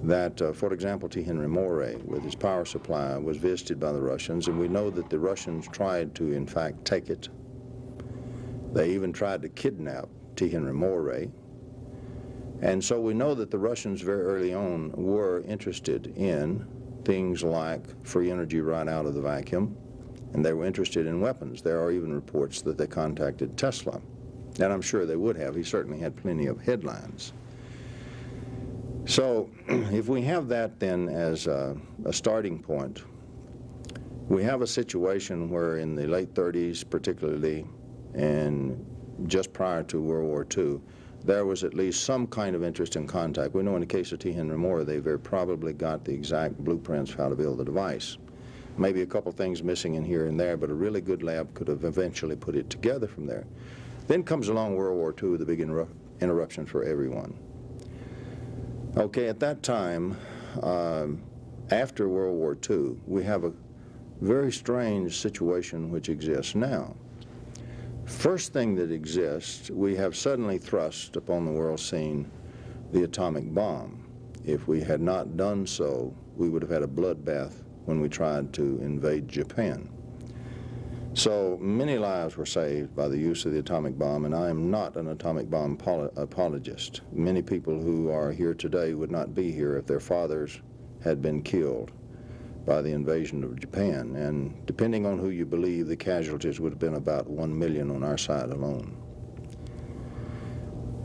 that, for example, T. Henry Moray, with his power supply, was visited by the Russians, and we know that the Russians tried to, in fact, take it. They even tried to kidnap T. Henry Moray. And so we know that the Russians very early on were interested in things like free energy right out of the vacuum, and they were interested in weapons. There are even reports that they contacted Tesla, and I'm sure they would have. He certainly had plenty of headlines. So if we have that then as a starting point, we have a situation where in the late 30s particularly, and just prior to World War II, there was at least some kind of interest in contact. We know in the case of T. Henry Moore, they very probably got the exact blueprints for how to build the device. Maybe a couple things missing in here and there, but a really good lab could have eventually put it together from there. Then comes along World War II, the big interruption for everyone. Okay, at that time, after World War II, we have a very strange situation which exists now. First thing that exists, we have suddenly thrust upon the world scene the atomic bomb. If we had not done so, we would have had a bloodbath when we tried to invade Japan. So many lives were saved by the use of the atomic bomb, and I am not an atomic bomb apologist. Many people who are here today would not be here if their fathers had been killed by the invasion of Japan, and depending on who you believe, the casualties would have been about 1 million on our side alone.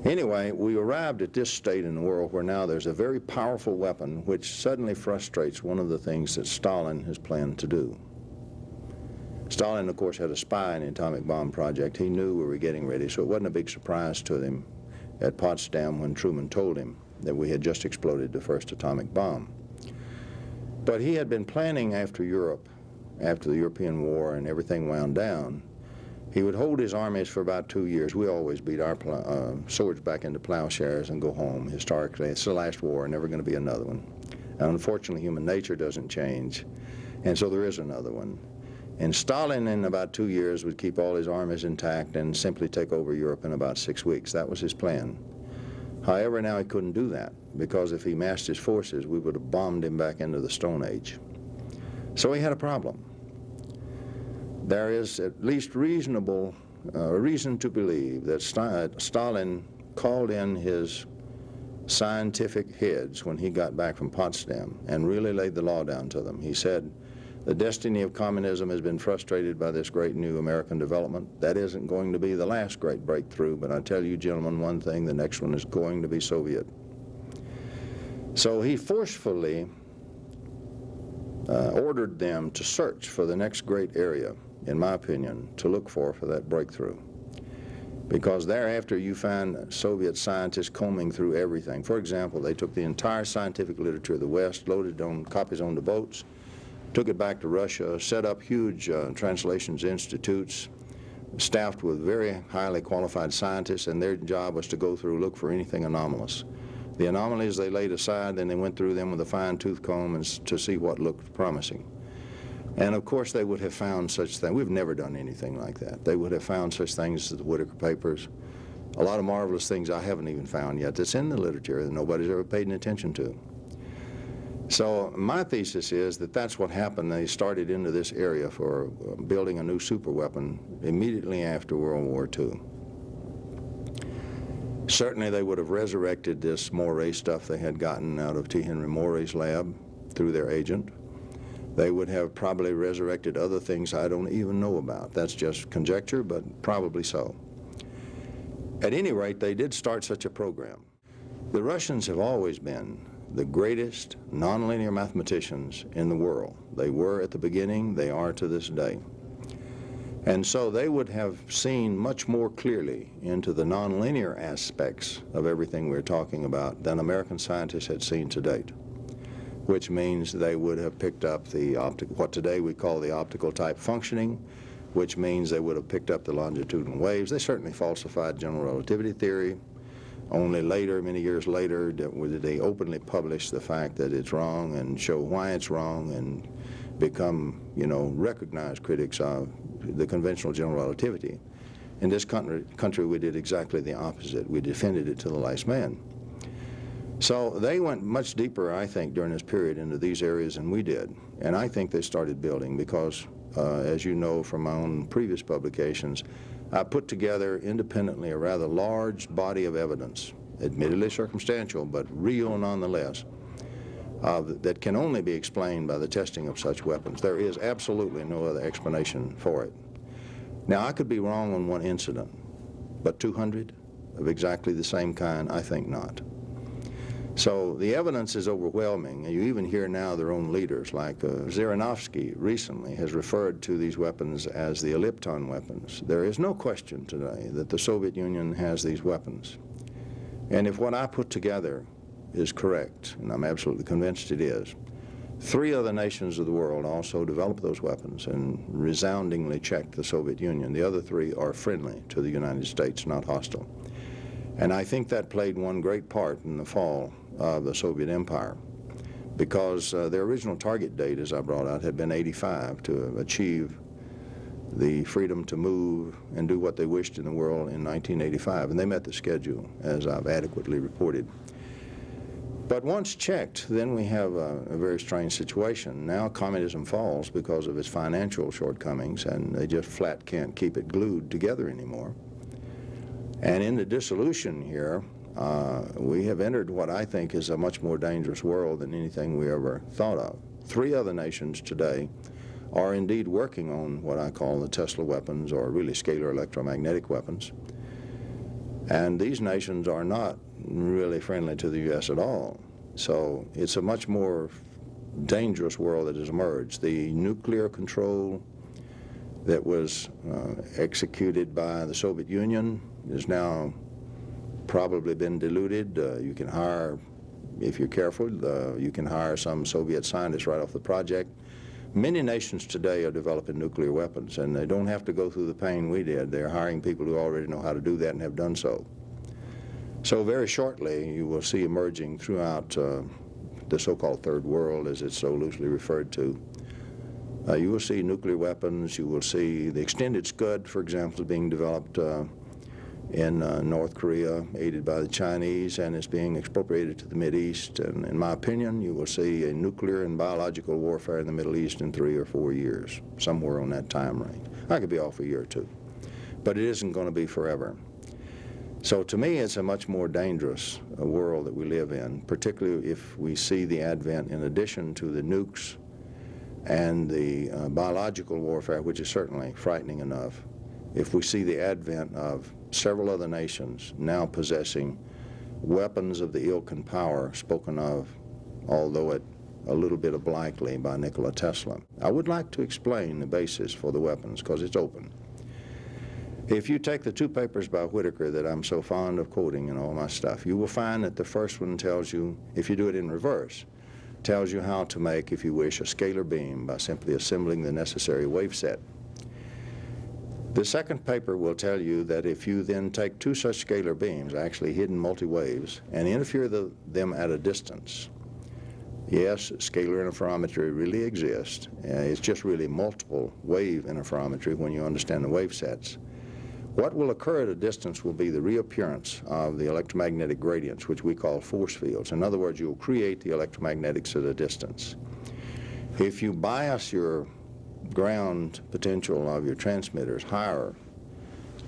Anyway, we arrived at this state in the world where now there's a very powerful weapon which suddenly frustrates one of the things that Stalin has planned to do. Stalin, of course, had a spy in the atomic bomb project. He knew we were getting ready, so it wasn't a big surprise to him at Potsdam when Truman told him that we had just exploded the first atomic bomb. But he had been planning after Europe, after the European War and everything wound down, he would hold his armies for about 2 years. We always beat our swords back into plowshares and go home. Historically, it's the last war, never going to be another one. And unfortunately, human nature doesn't change, and so there is another one. And Stalin, in about 2 years, would keep all his armies intact and simply take over Europe in about 6 weeks. That was his plan. However, now he couldn't do that, because if he massed his forces, we would have bombed him back into the Stone Age. So he had a problem. There is at least reason to believe that Stalin called in his scientific heads when he got back from Potsdam and really laid the law down to them. He said, the destiny of communism has been frustrated by this great new American development. That isn't going to be the last great breakthrough, but I tell you, gentlemen, one thing, the next one is going to be Soviet. So he forcefully ordered them to search for the next great area, in my opinion, to look for that breakthrough. Because thereafter you find Soviet scientists combing through everything. For example, they took the entire scientific literature of the West, loaded on copies on the boats, took it back to Russia, set up huge translations institutes, staffed with very highly qualified scientists, and their job was to go through, look for anything anomalous. The anomalies they laid aside, then they went through them with a fine-tooth comb and to see what looked promising. And of course they would have found such things. We've never done anything like that. They would have found such things as the Whitaker Papers, a lot of marvelous things I haven't even found yet that's in the literature that nobody's ever paid any attention to. So my thesis is that that's what happened. They started into this area for building a new superweapon immediately after World War II. Certainly they would have resurrected this Moray stuff they had gotten out of T. Henry Moray's lab through their agent. They would have probably resurrected other things I don't even know about. That's just conjecture, but probably so. At any rate, they did start such a program. The Russians have always been the greatest nonlinear mathematicians in the world. They were at the beginning, they are to this day. And so they would have seen much more clearly into the nonlinear aspects of everything we're talking about than American scientists had seen to date, which means they would have picked up what today we call the optical type functioning, which means they would have picked up the longitudinal waves. They certainly falsified general relativity theory. Only later, many years later, did they openly publish the fact that it's wrong and show why it's wrong and become, recognized critics of the conventional general relativity. In this country, we did exactly the opposite. We defended it to the last man. So they went much deeper, I think, during this period into these areas than we did. And I think they started building because, as you know from my own previous publications, I put together independently a rather large body of evidence, admittedly circumstantial, but real nonetheless, that can only be explained by the testing of such weapons. There is absolutely no other explanation for it. Now, I could be wrong on one incident, but 200 of exactly the same kind, I think not. So the evidence is overwhelming, and you even hear now their own leaders, like Zhirinovsky recently has referred to these weapons as the ellipton weapons. There is no question today that the Soviet Union has these weapons. And if what I put together is correct, and I'm absolutely convinced it is, 3 other nations of the world also developed those weapons and resoundingly checked the Soviet Union. The other 3 are friendly to the United States, not hostile. And I think that played one great part in the fall of the Soviet Empire, because their original target date, as I brought out, had been 85, to achieve the freedom to move and do what they wished in the world in 1985, and they met the schedule, as I've adequately reported. But once checked, then we have a very strange situation. Now communism falls because of its financial shortcomings, and they just flat can't keep it glued together anymore. And in the dissolution here, we have entered what I think is a much more dangerous world than anything we ever thought of. 3 other nations today are indeed working on what I call the Tesla weapons, or really scalar electromagnetic weapons. And these nations are not really friendly to the U.S. at all. So it's a much more dangerous world that has emerged. The nuclear control that was executed by the Soviet Union is now probably been diluted. You can hire, if you're careful, you can hire some Soviet scientists right off the project. Many nations today are developing nuclear weapons, and they don't have to go through the pain we did. They're hiring people who already know how to do that and have done so. So very shortly, you will see emerging throughout the so-called Third World, as it's so loosely referred to, you will see nuclear weapons. You will see the extended Scud, for example, being developed in North Korea, aided by the Chinese, and is being expropriated to the Mideast. And in my opinion, you will see a nuclear and biological warfare in the Middle East in 3 or 4 years, somewhere on that time range. I could be off a year or 2, but it isn't going to be forever. So to me, it's a much more dangerous world that we live in, particularly if we see the advent, in addition to the nukes and the biological warfare, which is certainly frightening enough, if we see the advent of several other nations now possessing weapons of the ilk and power spoken of, although at a little bit obliquely, by Nikola Tesla. I would like to explain the basis for the weapons, because it's open. If you take the 2 papers by Whitaker that I'm so fond of quoting in all my stuff, you will find that the first one tells you, if you do it in reverse, tells you how to make, if you wish, a scalar beam by simply assembling the necessary wave set. The second paper will tell you that if you then take 2 such scalar beams, actually hidden multi-waves, and interfere them at a distance, yes, scalar interferometry really exists. It's just really multiple wave interferometry when you understand the wave sets. What will occur at a distance will be the reappearance of the electromagnetic gradients, which we call force fields. In other words, you'll create the electromagnetics at a distance. If you bias your ground potential of your transmitters higher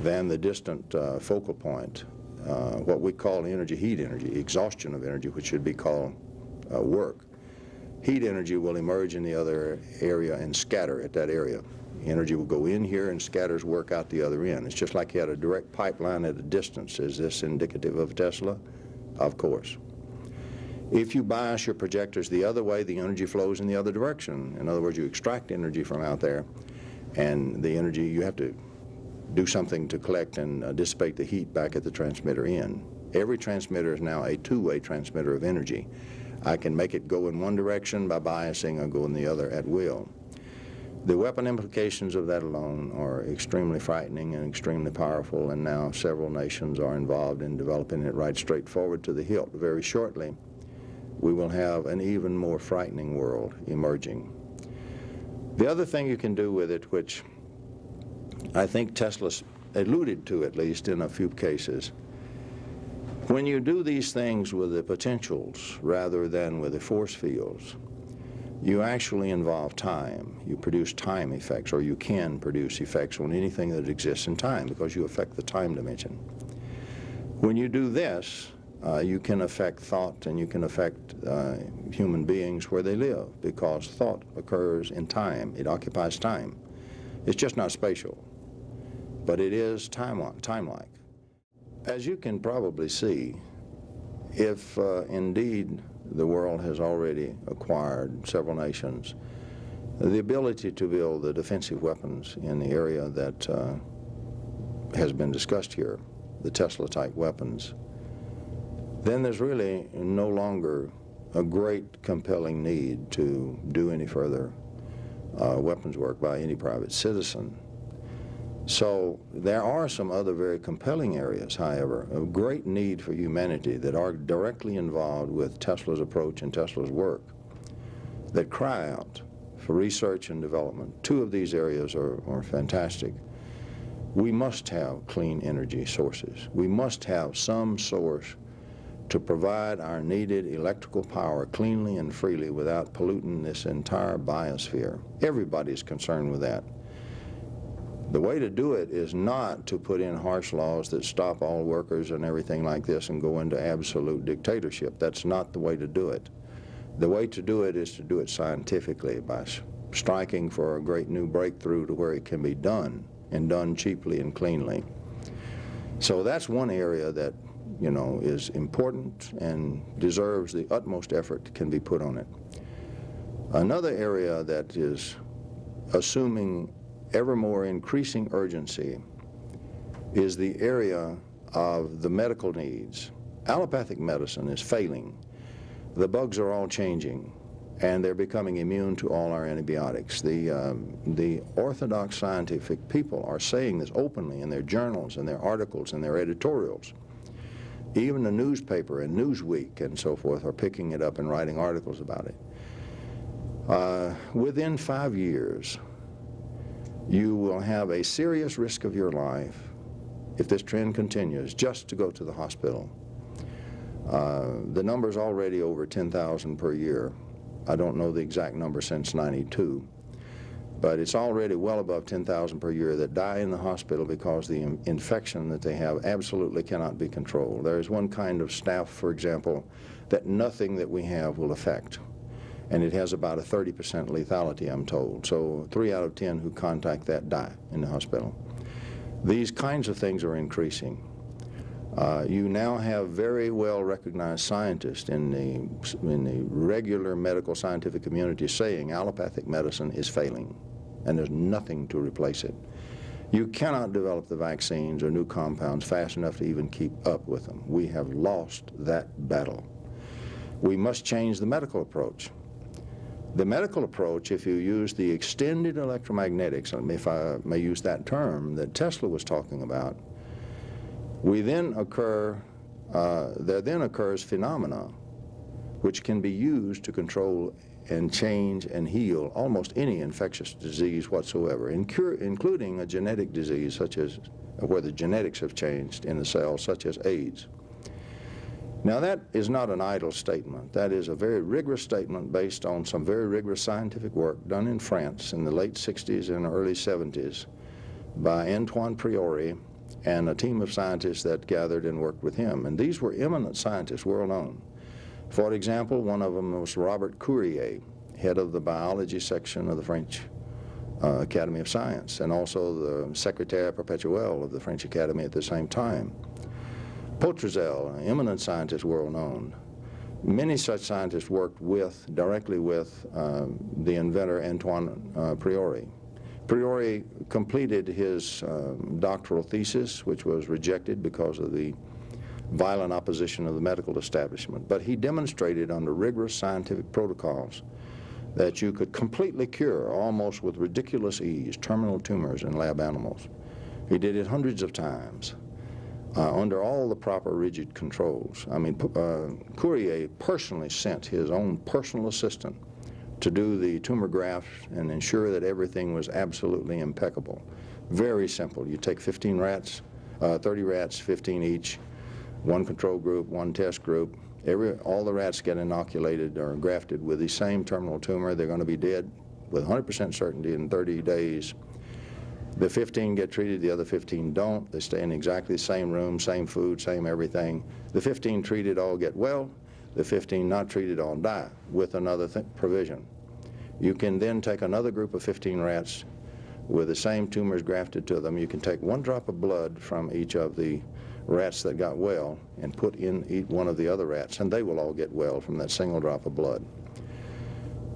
than the distant focal point, what we call energy, heat energy, exhaustion of energy, which should be called work, heat energy will emerge in the other area and scatter at that area. Energy will go in here and scatters work out the other end. It's just like you had a direct pipeline at a distance. Is this indicative of Tesla? Of course. If you bias your projectors the other way, the energy flows in the other direction. In other words, you extract energy from out there, and the energy, you have to do something to collect and dissipate the heat back at the transmitter end. Every transmitter is now a 2-way transmitter of energy. I can make it go in one direction by biasing or go in the other at will. The weapon implications of that alone are extremely frightening and extremely powerful, and now several nations are involved in developing it right straightforward to the hilt. Very shortly, we will have an even more frightening world emerging. The other thing you can do with it, which I think Tesla alluded to at least in a few cases, when you do these things with the potentials rather than with the force fields, you actually involve time. You produce time effects, or you can produce effects on anything that exists in time, because you affect the time dimension. When you do this, you can affect thought, and you can affect human beings where they live, because thought occurs in time. It occupies time. It's just not spatial, but it is time-like. As you can probably see, if indeed the world has already acquired, several nations, the ability to build the defensive weapons in the area that has been discussed here, the Tesla-type weapons, then there's really no longer a great compelling need to do any further weapons work by any private citizen. So there are some other very compelling areas, however, of great need for humanity that are directly involved with Tesla's approach and Tesla's work that cry out for research and development. Two of these areas are fantastic. We must have clean energy sources. We must have some source to provide our needed electrical power cleanly and freely without polluting this entire biosphere. Everybody's concerned with that. The way to do it is not to put in harsh laws that stop all workers and everything like this and go into absolute dictatorship. That's not the way to do it. The way to do it is to do it scientifically by striking for a great new breakthrough to where it can be done, and done cheaply and cleanly. So that's one area that, you know, is important and deserves the utmost effort that can be put on it. Another area that is assuming ever more increasing urgency is the area of the medical needs. Allopathic medicine is failing. The bugs are all changing, and they're becoming immune to all our antibiotics. The orthodox scientific people are saying this openly in their journals and their articles and their editorials. Even the newspaper and Newsweek and so forth are picking it up and writing articles about it. Within 5 years, you will have a serious risk of your life, if this trend continues, just to go to the hospital. The number's already over 10,000 per year. I don't know the exact number since '92, but it's already well above 10,000 per year that die in the hospital because the infection that they have absolutely cannot be controlled. There is one kind of staph, for example, that nothing that we have will affect, and it has about a 30% lethality, I'm told. So 3 out of 10 who contact that die in the hospital. These kinds of things are increasing. You now have very well recognized scientists in the regular medical scientific community saying allopathic medicine is failing and there's nothing to replace it. You cannot develop the vaccines or new compounds fast enough to even keep up with them. We have lost that battle. We must change the medical approach. The medical approach, if you use the extended electromagnetics, if I may use that term, that Tesla was talking about, there then occurs phenomena which can be used to control and change and heal almost any infectious disease whatsoever, including a genetic disease such as where the genetics have changed in the cells, such as AIDS. Now that is not an idle statement. That is a very rigorous statement based on some very rigorous scientific work done in France in the late 60s and early 70s by Antoine Priori and a team of scientists that gathered and worked with him. And these were eminent scientists, world known. For example, one of them was Robert Courier, head of the biology section of the French Academy of Science, and also the secretary perpetuel of the French Academy at the same time. Potrezel, an eminent scientist, world known. Many such scientists worked directly with the inventor Antoine Priori. Priori completed his doctoral thesis, which was rejected because of the violent opposition of the medical establishment. But he demonstrated under rigorous scientific protocols that you could completely cure, almost with ridiculous ease, terminal tumors in lab animals. He did it hundreds of times under all the proper rigid controls. I mean, Courier personally sent his own personal assistant to do the tumor grafts and ensure that everything was absolutely impeccable. Very simple. You take 15 rats, 30 rats, 15 each, one control group, one test group. All the rats get inoculated or grafted with the same terminal tumor. They're going to be dead with 100% certainty in 30 days. The 15 get treated, the other 15 don't. They stay in exactly the same room, same food, same everything. The 15 treated all get well. The 15 not treated all die with another provision. You can then take another group of 15 rats with the same tumors grafted to them. You can take 1 drop of blood from each of the rats that got well and eat one of the other rats, and they will all get well from that single drop of blood.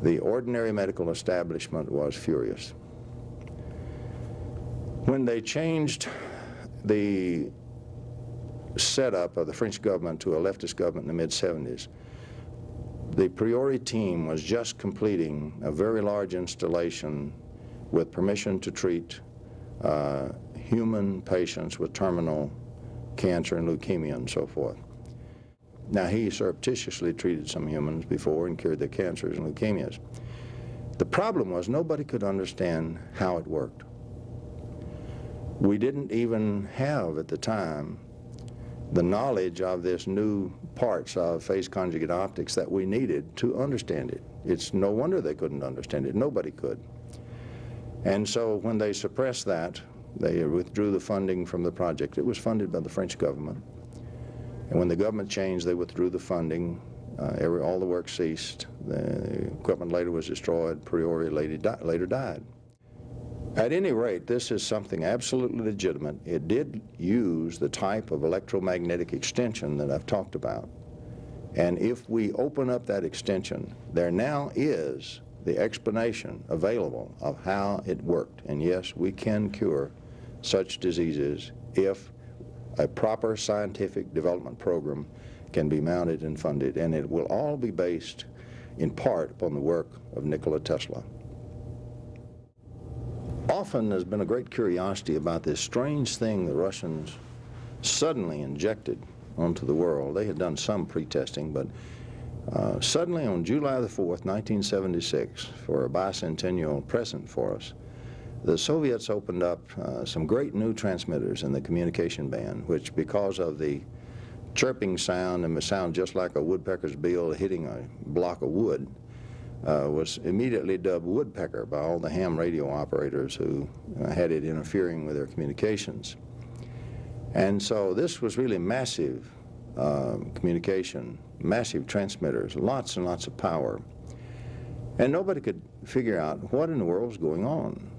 The ordinary medical establishment was furious. When they changed the setup of the French government to a leftist government in the mid-70s, the Priori team was just completing a very large installation with permission to treat human patients with terminal cancer and leukemia and so forth. Now, he surreptitiously treated some humans before and cured their cancers and leukemias. The problem was nobody could understand how it worked. We didn't even have at the time the knowledge of this new parts of phase conjugate optics that we needed to understand it. It's no wonder they couldn't understand it. Nobody could. And so when they suppressed that, they withdrew the funding from the project. It was funded by the French government. And when the government changed, they withdrew the funding. All the work ceased. The equipment later was destroyed. Priori later died. At any rate, this is something absolutely legitimate. It did use the type of electromagnetic extension that I've talked about. And if we open up that extension, there now is the explanation available of how it worked. And yes, we can cure such diseases if a proper scientific development program can be mounted and funded. And it will all be based in part upon the work of Nikola Tesla. Often there's been a great curiosity about this strange thing the Russians suddenly injected onto the world. They had done some pre-testing, but suddenly on July the 4th, 1976, for a bicentennial present for us, the Soviets opened up some great new transmitters in the communication band, which because of the chirping sound and the sound just like a woodpecker's bill hitting a block of wood, was immediately dubbed woodpecker by all the ham radio operators who had it interfering with their communications. And so this was really massive communication, massive transmitters, lots and lots of power. And nobody could figure out what in the world was going on.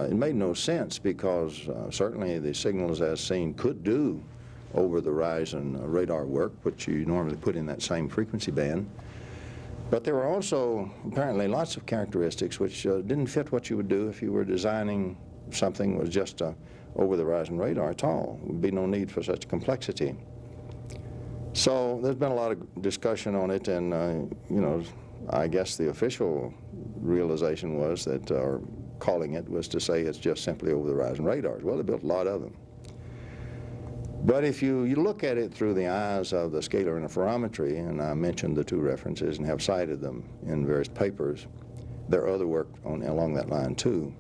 It made no sense because certainly the signals as seen could do over the horizon radar work, which you normally put in that same frequency band. But there were also apparently lots of characteristics which didn't fit what you would do if you were designing something that was just over-the-horizon radar at all. There would be no need for such complexity. So there's been a lot of discussion on it, and I guess the official realization was that, or calling it, was to say it's just simply over-the-horizon radars. Well, they built a lot of them. But if you look at it through the eyes of the scalar interferometry, and I mentioned the two references and have cited them in various papers, there are other work along that line too.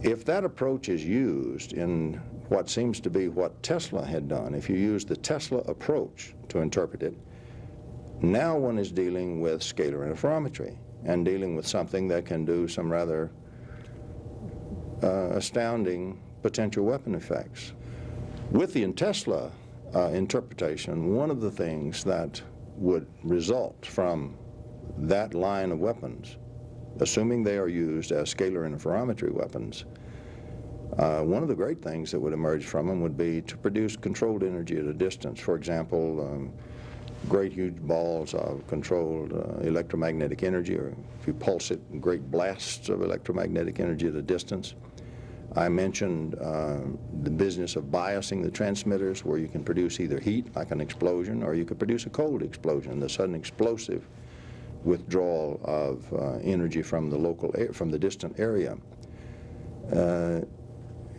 If that approach is used in what seems to be what Tesla had done, if you use the Tesla approach to interpret it, now one is dealing with scalar interferometry and dealing with something that can do some rather astounding potential weapon effects. With the Tesla interpretation, one of the things that would result from that line of weapons, assuming they are used as scalar interferometry weapons, one of the great things that would emerge from them would be to produce controlled energy at a distance. For example, great huge balls of controlled electromagnetic energy, or if you pulse it, great blasts of electromagnetic energy at a distance. I mentioned the business of biasing the transmitters, where you can produce either heat, like an explosion, or you could produce a cold explosion, the sudden explosive withdrawal of energy from the distant area.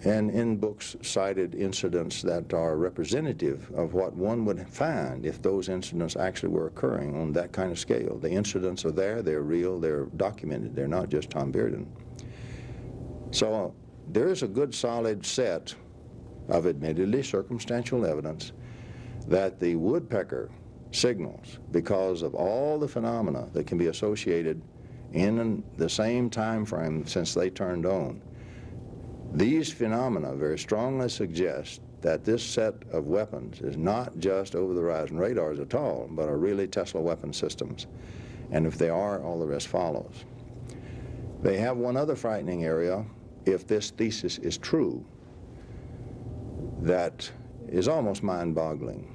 And in books cited incidents that are representative of what one would find if those incidents actually were occurring on that kind of scale. The incidents are there, they're real, they're documented, they're not just Tom Bearden. So there is a good solid set of admittedly circumstantial evidence that the woodpecker signals, because of all the phenomena that can be associated in the same time frame since they turned on, these phenomena very strongly suggest that this set of weapons is not just over-the-horizon radars at all, but are really Tesla weapon systems. And if they are, all the rest follows. They have one other frightening area, if this thesis is true, that is almost mind-boggling.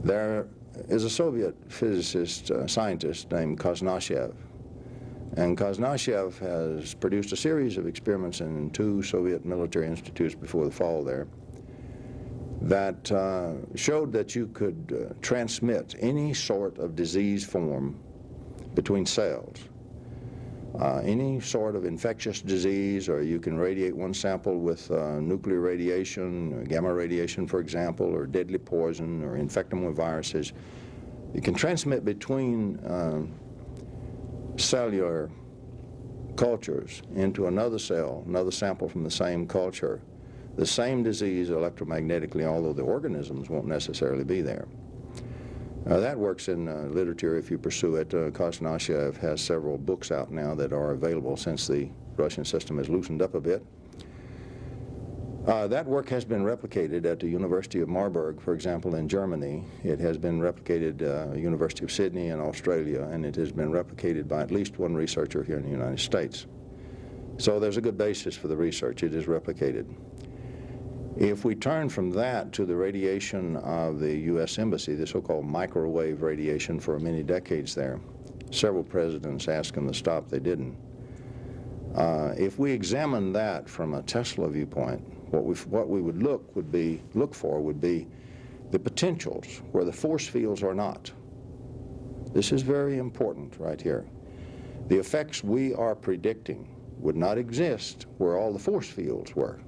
There is a Soviet physicist, scientist named Kosnashev, and Kosnashev has produced a series of experiments in 2 Soviet military institutes before the fall there that showed that you could transmit any sort of disease form between cells. Any sort of infectious disease, or you can radiate one sample with nuclear radiation, or gamma radiation, for example, or deadly poison, or infect them with viruses. You can transmit between cellular cultures into another cell, another sample from the same culture, the same disease electromagnetically, although the organisms won't necessarily be there. That works in literature if you pursue it. Kosnashev has several books out now that are available since the Russian system has loosened up a bit. That work has been replicated at the University of Marburg, for example, in Germany. It has been replicated at University of Sydney in Australia, and it has been replicated by at least one researcher here in the United States. So there's a good basis for the research. It is replicated. If we turn from that to the radiation of the U.S. Embassy, the so-called microwave radiation for many decades there, several presidents asked them to stop, they didn't. If we examine that from a Tesla viewpoint, what we would look for would be the potentials where the force fields are not. This is very important right here. The effects we are predicting would not exist where all the force fields were.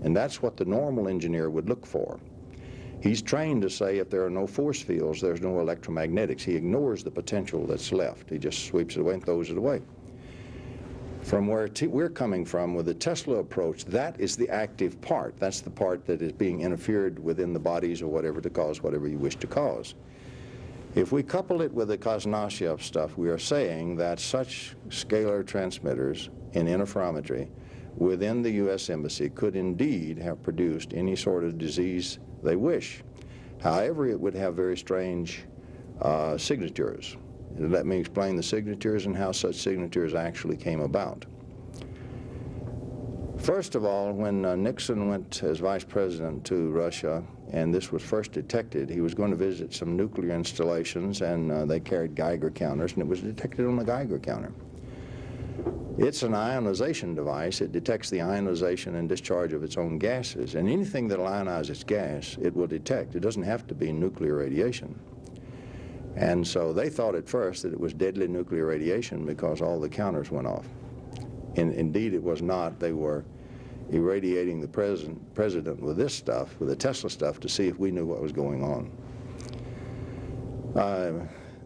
And that's what the normal engineer would look for. He's trained to say if there are no force fields, there's no electromagnetics. He ignores the potential that's left. He just sweeps it away and throws it away. From where we're coming from with the Tesla approach, that is the active part. That's the part that is being interfered within the bodies or whatever to cause whatever you wish to cause. If we couple it with the Kosnashev stuff, we are saying that such scalar transmitters in interferometry within the U.S. Embassy could indeed have produced any sort of disease they wish. However, it would have very strange signatures. Let me explain the signatures and how such signatures actually came about. First of all, when Nixon went as vice president to Russia, and this was first detected, he was going to visit some nuclear installations, and they carried Geiger counters, and it was detected on the Geiger counter. It's an ionization device. It detects the ionization and discharge of its own gases, and anything that will ionize its gas, it will detect. It doesn't have to be nuclear radiation. And so they thought at first that it was deadly nuclear radiation because all the counters went off. And indeed it was not. They were irradiating the president with this stuff, with the Tesla stuff, to see if we knew what was going on.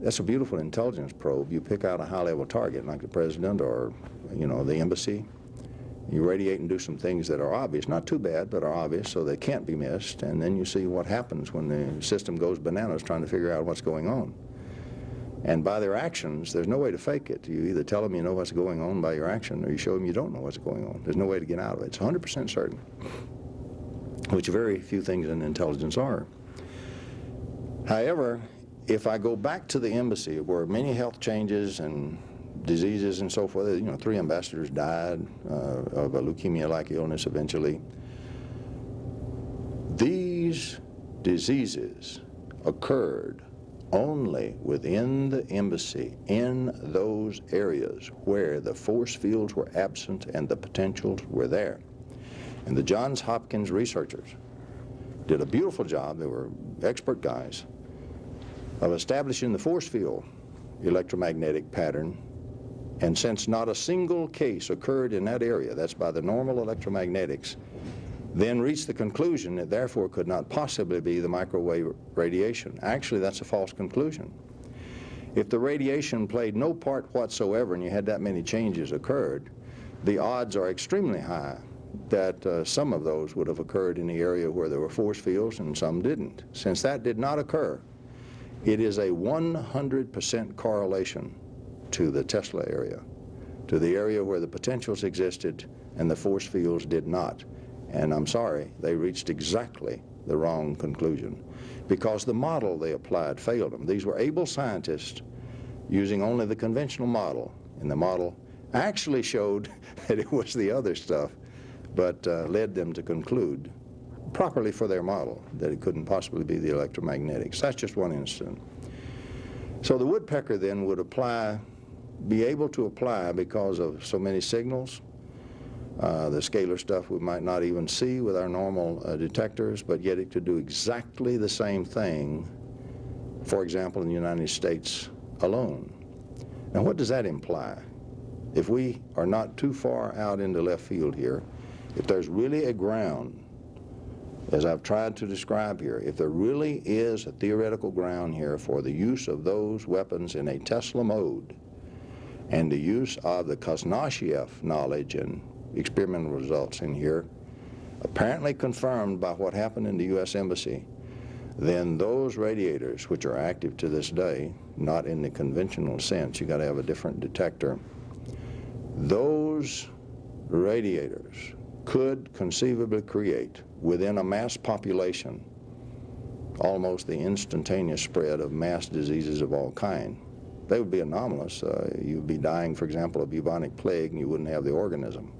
That's a beautiful intelligence probe. You pick out a high-level target like the president or, the embassy. You radiate and do some things that are obvious, not too bad, but are obvious, so they can't be missed. And then you see what happens when the system goes bananas trying to figure out what's going on. And by their actions, there's no way to fake it. You either tell them you know what's going on by your action, or you show them you don't know what's going on. There's no way to get out of it. It's 100% certain, which very few things in intelligence are. However, if I go back to the embassy where many health changes and diseases and so forth, 3 ambassadors died of a leukemia-like illness eventually. These diseases occurred only within the embassy in those areas where the force fields were absent and the potentials were there. And the Johns Hopkins researchers did a beautiful job. They were expert guys of establishing the force field electromagnetic pattern. And since not a single case occurred in that area, that's by the normal electromagnetics, then reached the conclusion that therefore could not possibly be the microwave radiation. Actually, that's a false conclusion. If the radiation played no part whatsoever and you had that many changes occurred, the odds are extremely high that some of those would have occurred in the area where there were force fields and some didn't. Since that did not occur, it is a 100% correlation to the Tesla area, to the area where the potentials existed and the force fields did not. And I'm sorry, they reached exactly the wrong conclusion because the model they applied failed them. These were able scientists using only the conventional model, and the model actually showed that it was the other stuff, but led them to conclude properly for their model, that it couldn't possibly be the electromagnetics. That's just one incident. So the woodpecker then would be able to apply because of so many signals, the scalar stuff we might not even see with our normal detectors, but yet it could do exactly the same thing, for example, in the United States alone. Now, what does that imply? If we are not too far out into left field here, if there's really a ground, as I've tried to describe here, if there really is a theoretical ground here for the use of those weapons in a Tesla mode, and the use of the Kosnashiev knowledge and experimental results in here, apparently confirmed by what happened in the U.S. Embassy, then those radiators, which are active to this day, not in the conventional sense, you got to have a different detector, those radiators could conceivably create, within a mass population, almost the instantaneous spread of mass diseases of all kinds. They would be anomalous. You'd be dying, for example, of bubonic plague, and you wouldn't have the organism.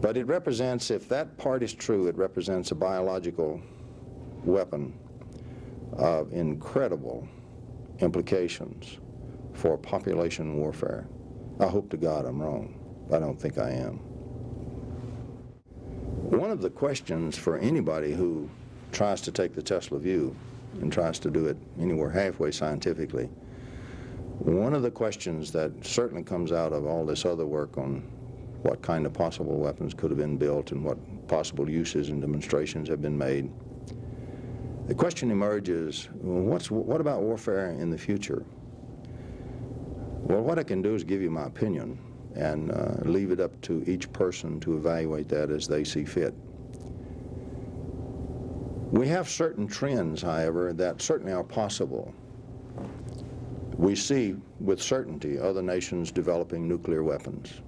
But it represents, if that part is true, it represents a biological weapon of incredible implications for population warfare. I hope to God I'm wrong. I don't think I am. One of the questions for anybody who tries to take the Tesla view and tries to do it anywhere halfway scientifically, one of the questions that certainly comes out of all this other work on what kind of possible weapons could have been built and what possible uses and demonstrations have been made, the question emerges, well, what about warfare in the future? Well, what I can do is give you my opinion and leave it up to each person to evaluate that as they see fit. We have certain trends, however, that certainly are possible. We see with certainty other nations developing nuclear weapons.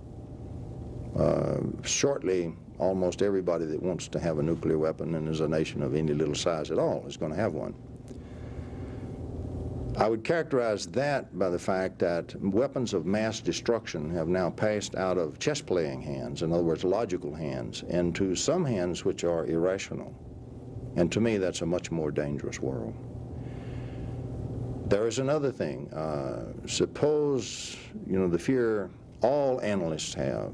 Shortly, almost everybody that wants to have a nuclear weapon and is a nation of any little size at all is going to have one. I would characterize that by the fact that weapons of mass destruction have now passed out of chess-playing hands, in other words, logical hands, into some hands which are irrational. And to me, that's a much more dangerous world. There is another thing. Suppose, the fear all analysts have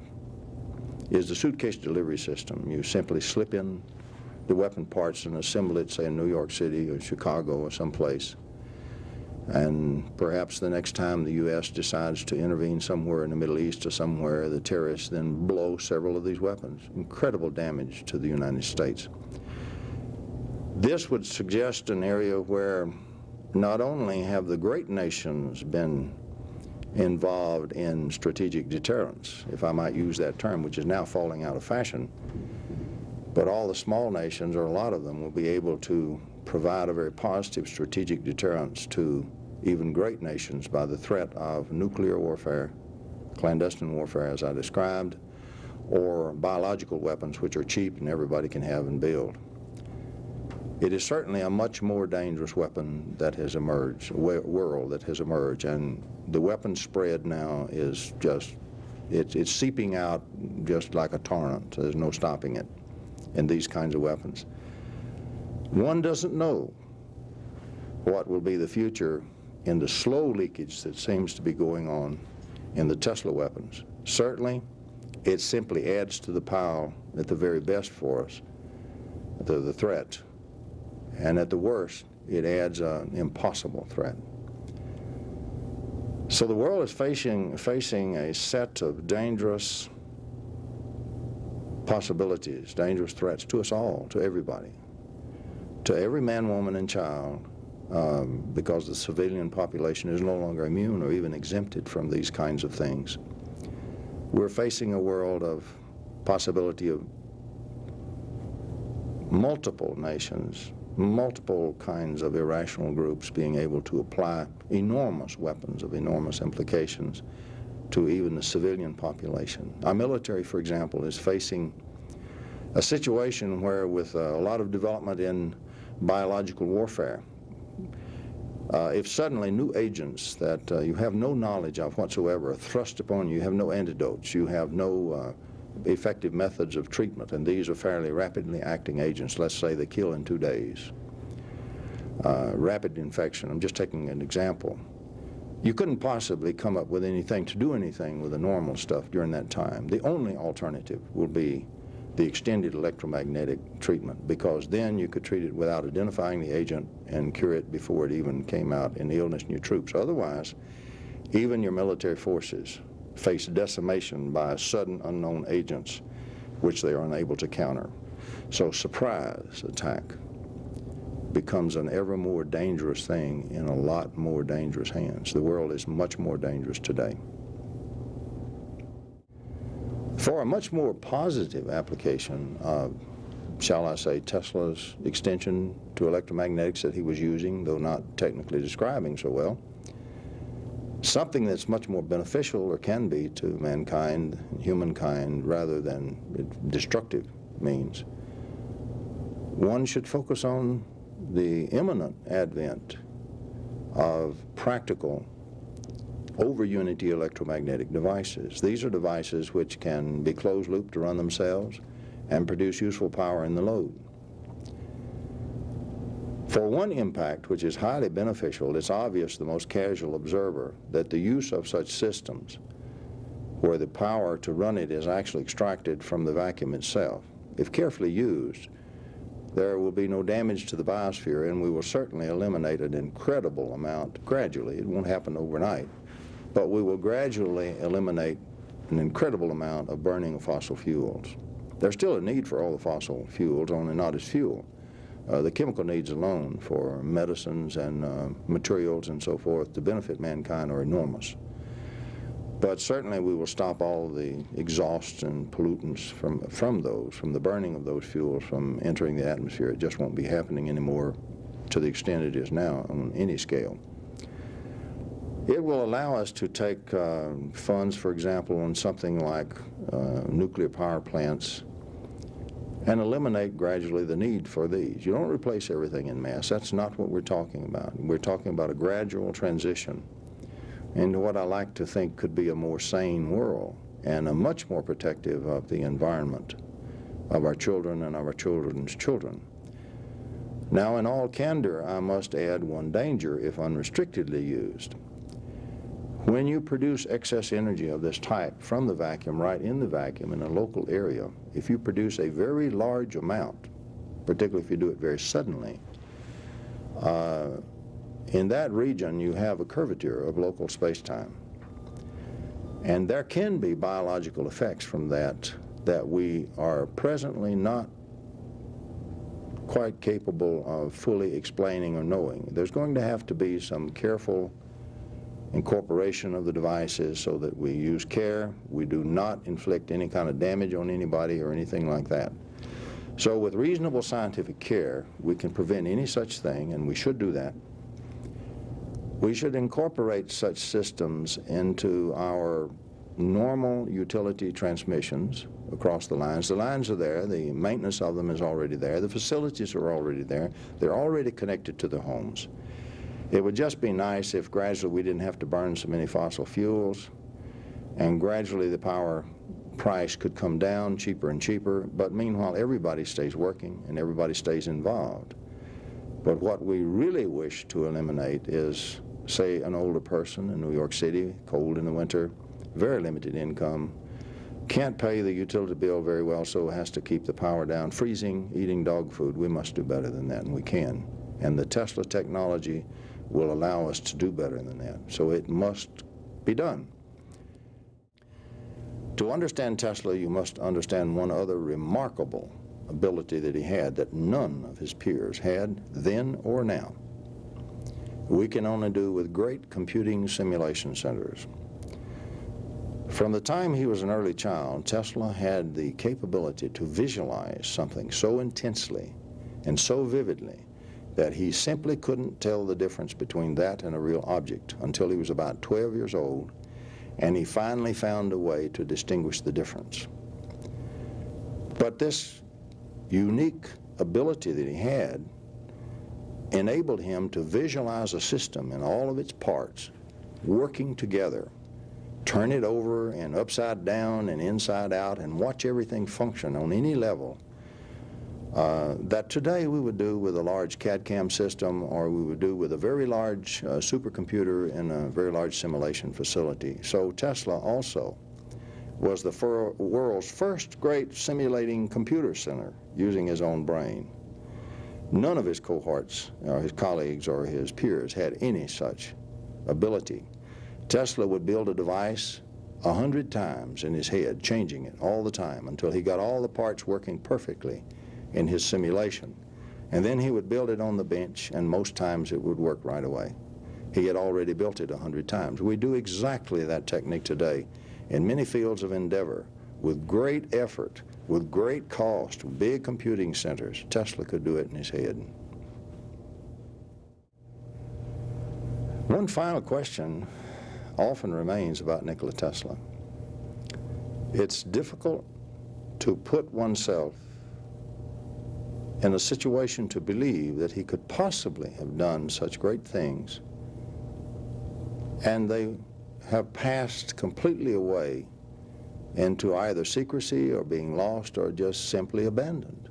is the suitcase delivery system. You simply slip in the weapon parts and assemble it, say, in New York City or Chicago or someplace. And perhaps the next time the U.S. decides to intervene somewhere in the Middle East or somewhere, the terrorists then blow several of these weapons. Incredible damage to the United States. This would suggest an area where not only have the great nations been involved in strategic deterrence, if I might use that term, which is now falling out of fashion, but all the small nations, or a lot of them, will be able to provide a very positive strategic deterrence to even great nations by the threat of nuclear warfare, clandestine warfare as I described, or biological weapons which are cheap and everybody can have and build. It is certainly a much more dangerous weapon that has emerged, world that has emerged, and the weapon spread now is just, it's seeping out just like a torrent. There's no stopping it in these kinds of weapons. One doesn't know what will be the future in the slow leakage that seems to be going on in the Tesla weapons. Certainly, it simply adds to the pile at the very best for us, the threat. And at the worst, it adds an impossible threat. So the world is facing a set of dangerous possibilities, dangerous threats to us all, to everybody, to every man, woman, and child, because the civilian population is no longer immune or even exempted from these kinds of things. We're facing a world of possibility of multiple nations, multiple kinds of irrational groups being able to apply enormous weapons of enormous implications to even the civilian population. Our military, for example, is facing a situation where, with a lot of development in biological warfare, if suddenly new agents that you have no knowledge of whatsoever are thrust upon you, you have no antidotes, you have no effective methods of treatment, and these are fairly rapidly acting agents. Let's say they kill in 2 days. Rapid infection, I'm just taking an example. You couldn't possibly come up with anything to do anything with the normal stuff during that time. The only alternative will be the extended electromagnetic treatment, because then you could treat it without identifying the agent and cure it before it even came out in illness in your troops. Otherwise, even your military forces face decimation by sudden unknown agents which they are unable to counter. So surprise attack becomes an ever more dangerous thing in a lot more dangerous hands. The world is much more dangerous today. For a much more positive application of, shall I say, Tesla's extension to electromagnetics that he was using, though not technically describing so well, something that's much more beneficial, or can be, to mankind, humankind, rather than destructive means, one should focus on the imminent advent of practical over-unity electromagnetic devices. These are devices which can be closed-loop to run themselves and produce useful power in the load. For one impact which is highly beneficial, it's obvious to the most casual observer that the use of such systems, where the power to run it is actually extracted from the vacuum itself, if carefully used, there will be no damage to the biosphere, and we will certainly eliminate an incredible amount gradually. It won't happen overnight, but we will gradually eliminate an incredible amount of burning of fossil fuels. There's still a need for all the fossil fuels, only not as fuel. The chemical needs alone for medicines and materials and so forth to benefit mankind are enormous. But certainly we will stop all the exhausts and pollutants from the burning of those fuels from entering the atmosphere. It just won't be happening anymore to the extent it is now on any scale. It will allow us to take funds, for example, on something like nuclear power plants and eliminate gradually the need for these. You don't replace everything in mass. That's not what we're talking about. We're talking about a gradual transition into what I like to think could be a more sane world and a much more protective of the environment, of our children and of our children's children. Now, in all candor, I must add one danger if unrestrictedly used. When you produce excess energy of this type from the vacuum, right in the vacuum in a local area, if you produce a very large amount, particularly if you do it very suddenly, in that region you have a curvature of local space-time. And there can be biological effects from that we are presently not quite capable of fully explaining or knowing. There's going to have to be some careful incorporation of the devices so that we use care. We do not inflict any kind of damage on anybody or anything like that. So with reasonable scientific care, we can prevent any such thing, and we should do that. We should incorporate such systems into our normal utility transmissions across the lines. The lines are there, the maintenance of them is already there, the facilities are already there, they're already connected to the homes. It would just be nice if gradually we didn't have to burn so many fossil fuels, and gradually the power price could come down cheaper and cheaper, but meanwhile everybody stays working and everybody stays involved. But what we really wish to eliminate is, say, an older person in New York City, cold in the winter, very limited income, can't pay the utility bill very well, so has to keep the power down, freezing, eating dog food. We must do better than that, and we can. And the Tesla technology will allow us to do better than that. So it must be done. To understand Tesla, you must understand one other remarkable ability that he had that none of his peers had then or now. We can only do with great computing simulation centers. From the time he was an early child, Tesla had the capability to visualize something so intensely and so vividly that he simply couldn't tell the difference between that and a real object until he was about 12 years old, and he finally found a way to distinguish the difference. But this unique ability that he had enabled him to visualize a system in all of its parts working together turn it over and upside down and inside out and watch everything function on any level that today we would do with a large CAD/CAM system, or we would do with a very large supercomputer in a very large simulation facility. So Tesla also was the world's first great simulating computer center using his own brain. None of his cohorts, or his colleagues, or his peers had any such ability. Tesla would build a device 100 times in his head, changing it all the time until he got all the parts working perfectly in his simulation. And then he would build it on the bench, and most times it would work right away. He had already built it 100 times. We do exactly that technique today in many fields of endeavor with great effort, with great cost, big computing centers. Tesla could do it in his head. One final question often remains about Nikola Tesla. It's difficult to put oneself in a situation to believe that he could possibly have done such great things, and they have passed completely away into either secrecy or being lost or just simply abandoned.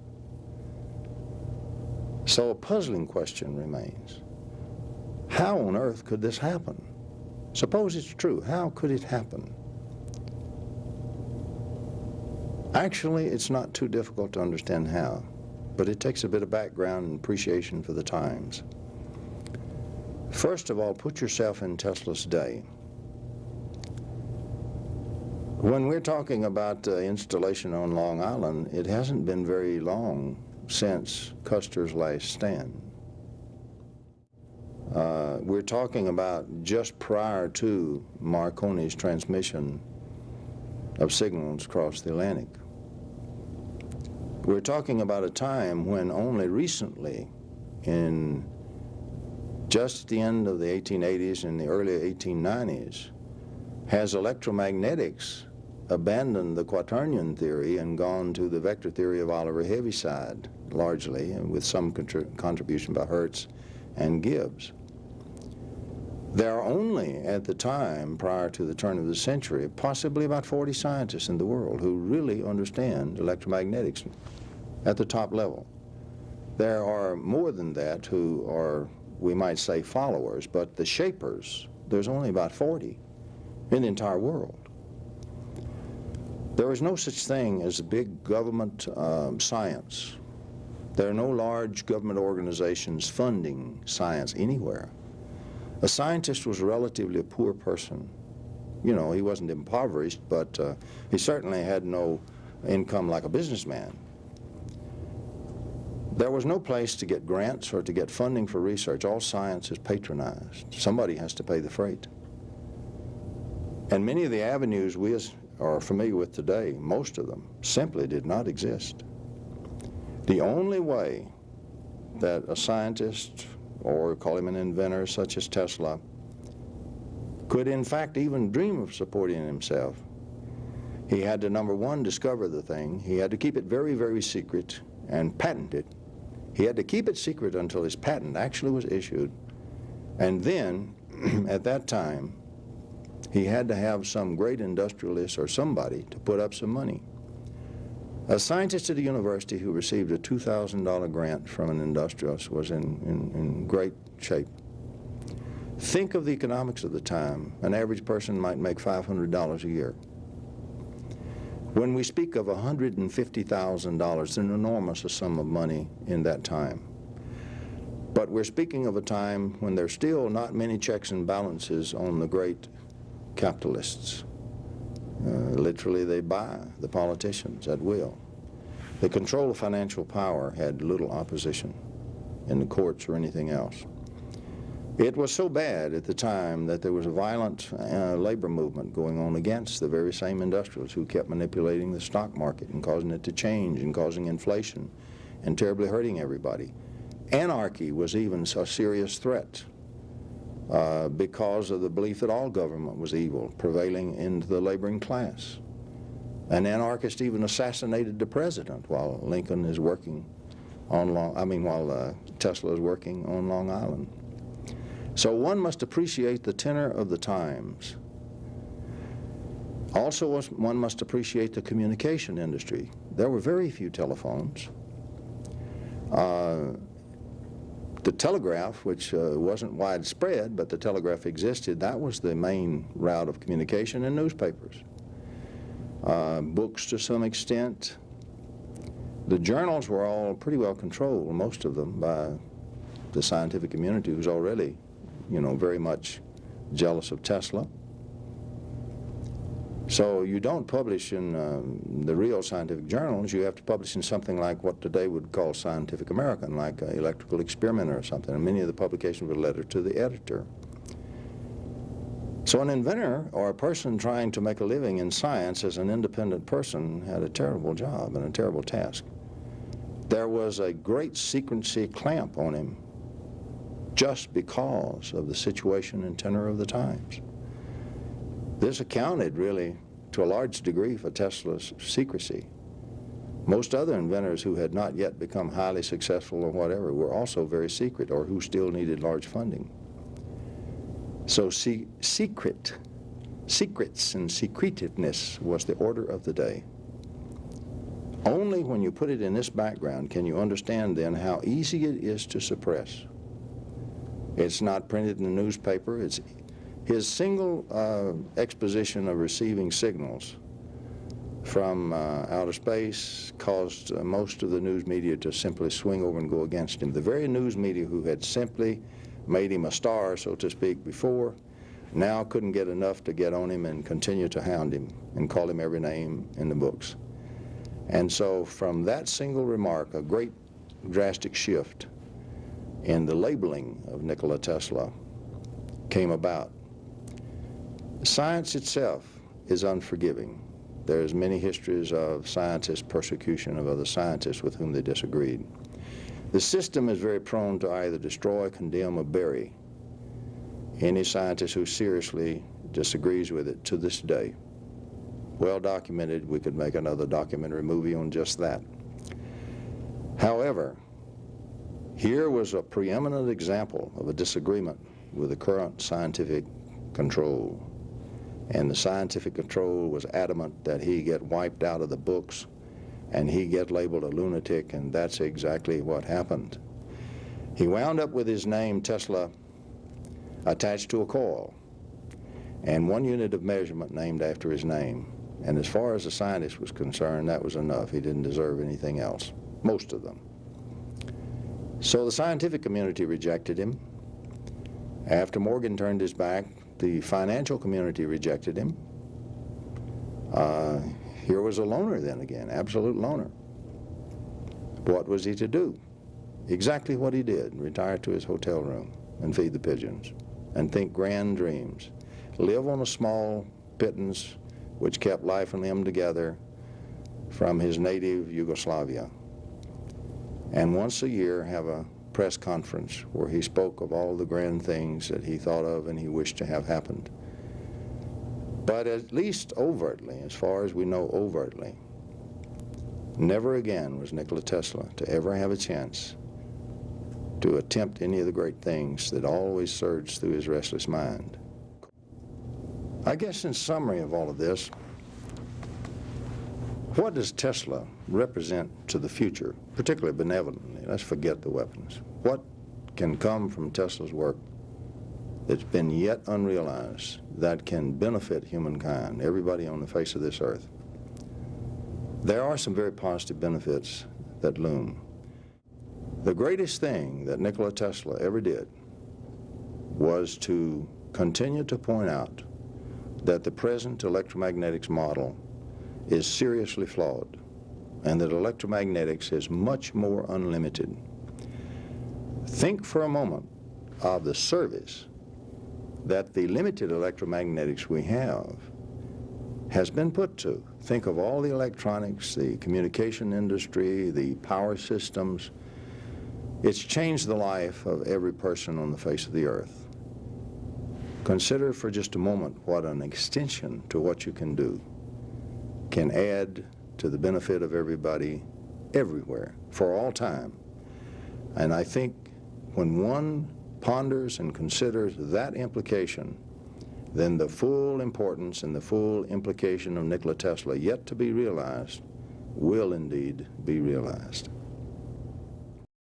So a puzzling question remains. How on earth could this happen? Suppose it's true. How could it happen? Actually, it's not too difficult to understand how, but it takes a bit of background and appreciation for the times. First of all, put yourself in Tesla's day. When we're talking about installation on Long Island, it hasn't been very long since Custer's last stand. We're talking about just prior to Marconi's transmission of signals across the Atlantic. We're talking about a time when only recently, in just the end of the 1880s and the early 1890s, has electromagnetics abandoned the quaternion theory and gone to the vector theory of Oliver Heaviside, largely, and with some contribution by Hertz and Gibbs. There are only, at the time, prior to the turn of the century, possibly about 40 scientists in the world who really understand electromagnetics at the top level. There are more than that who are, we might say, followers, but the shapers, there's only about 40 in the entire world. There is no such thing as a big government science. There are no large government organizations funding science anywhere. A scientist was relatively a poor person. You know, he wasn't impoverished, but he certainly had no income like a businessman. There was no place to get grants or to get funding for research. All science is patronized. Somebody has to pay the freight. And many of the avenues we are familiar with today, most of them, simply did not exist. The only way that a scientist, or call him an inventor such as Tesla, could in fact even dream of supporting himself, he had to, number one, discover the thing. He had to keep it very, very secret and patent it. He had to keep it secret until his patent actually was issued. And then, at that time, he had to have some great industrialist or somebody to put up some money. A scientist at a university who received a $2,000 grant from an industrialist was in great shape. Think of the economics of the time. An average person might make $500 a year. When we speak of $150,000, it's an enormous sum of money in that time. But we're speaking of a time when there's still not many checks and balances on the great capitalists. Literally, they buy the politicians at will. The control of financial power had little opposition in the courts or anything else. It was so bad at the time that there was a violent labor movement going on against the very same industrialists who kept manipulating the stock market and causing it to change and causing inflation and terribly hurting everybody. Anarchy was even a serious threat because of the belief that all government was evil, prevailing into the laboring class. An anarchist even assassinated the president while Lincoln is working on while Tesla is working on Long Island. So one must appreciate the tenor of the times. Also, one must appreciate the communication industry. There were very few telephones. The telegraph, which wasn't widespread, but the telegraph existed, that was the main route of communication, and newspapers. Books to some extent. The journals were all pretty well controlled, most of them, by the scientific community, who's already, very much jealous of Tesla. So you don't publish in the real scientific journals. You have to publish in something like what today would call Scientific American, like Electrical Experimenter or something. And many of the publications were letter to the editor. So an inventor or a person trying to make a living in science as an independent person had a terrible job and a terrible task. There was a great secrecy clamp on him just because of the situation and tenor of the times. This accounted really to a large degree for Tesla's secrecy. Most other inventors who had not yet become highly successful or whatever were also very secret, or who still needed large funding. So secrets and secretiveness was the order of the day. Only when you put it in this background can you understand then how easy it is to suppress. It's not printed in the newspaper. His single exposition of receiving signals from outer space caused most of the news media to simply swing over and go against him. The very news media who had simply made him a star, so to speak, before, now couldn't get enough to get on him and continue to hound him and call him every name in the books. And so from that single remark, a great drastic shift in the labeling of Nikola Tesla came about. Science itself is unforgiving. There's many histories of scientists' persecution of other scientists with whom they disagreed. The system is very prone to either destroy, condemn, or bury any scientist who seriously disagrees with it to this day. Well documented. We could make another documentary movie on just that. However, here was a preeminent example of a disagreement with the current scientific control. And the scientific control was adamant that he get wiped out of the books and he get labeled a lunatic, and that's exactly what happened. He wound up with his name, Tesla, attached to a coil, and one unit of measurement named after his name. And as far as the scientist was concerned, that was enough. He didn't deserve anything else, most of them. So the scientific community rejected him. After Morgan turned his back, the financial community rejected him. Here was a loner then again, absolute loner. What was he to do? Exactly what he did: retire to his hotel room and feed the pigeons and think grand dreams. Live on a small pittance which kept life and limb together from his native Yugoslavia. And once a year have a press conference where he spoke of all the grand things that he thought of and he wished to have happened. But at least overtly, as far as we know overtly, never again was Nikola Tesla to ever have a chance to attempt any of the great things that always surged through his restless mind. I guess in summary of all of this, what does Tesla represent to the future, particularly benevolently? Let's forget the weapons. What can come from Tesla's work that's been yet unrealized that can benefit humankind, everybody on the face of this earth? There are some very positive benefits that loom. The greatest thing that Nikola Tesla ever did was to continue to point out that the present electromagnetics model is seriously flawed, and that electromagnetics is much more unlimited. Think for a moment of the service that the limited electromagnetics we have has been put to. Think of all the electronics, the communication industry, the power systems. It's changed the life of every person on the face of the earth. Consider for just a moment what an extension to what you can do can add to the benefit of everybody, everywhere, for all time. And I think when one ponders and considers that implication, then the full importance and the full implication of Nikola Tesla, yet to be realized, will indeed be realized.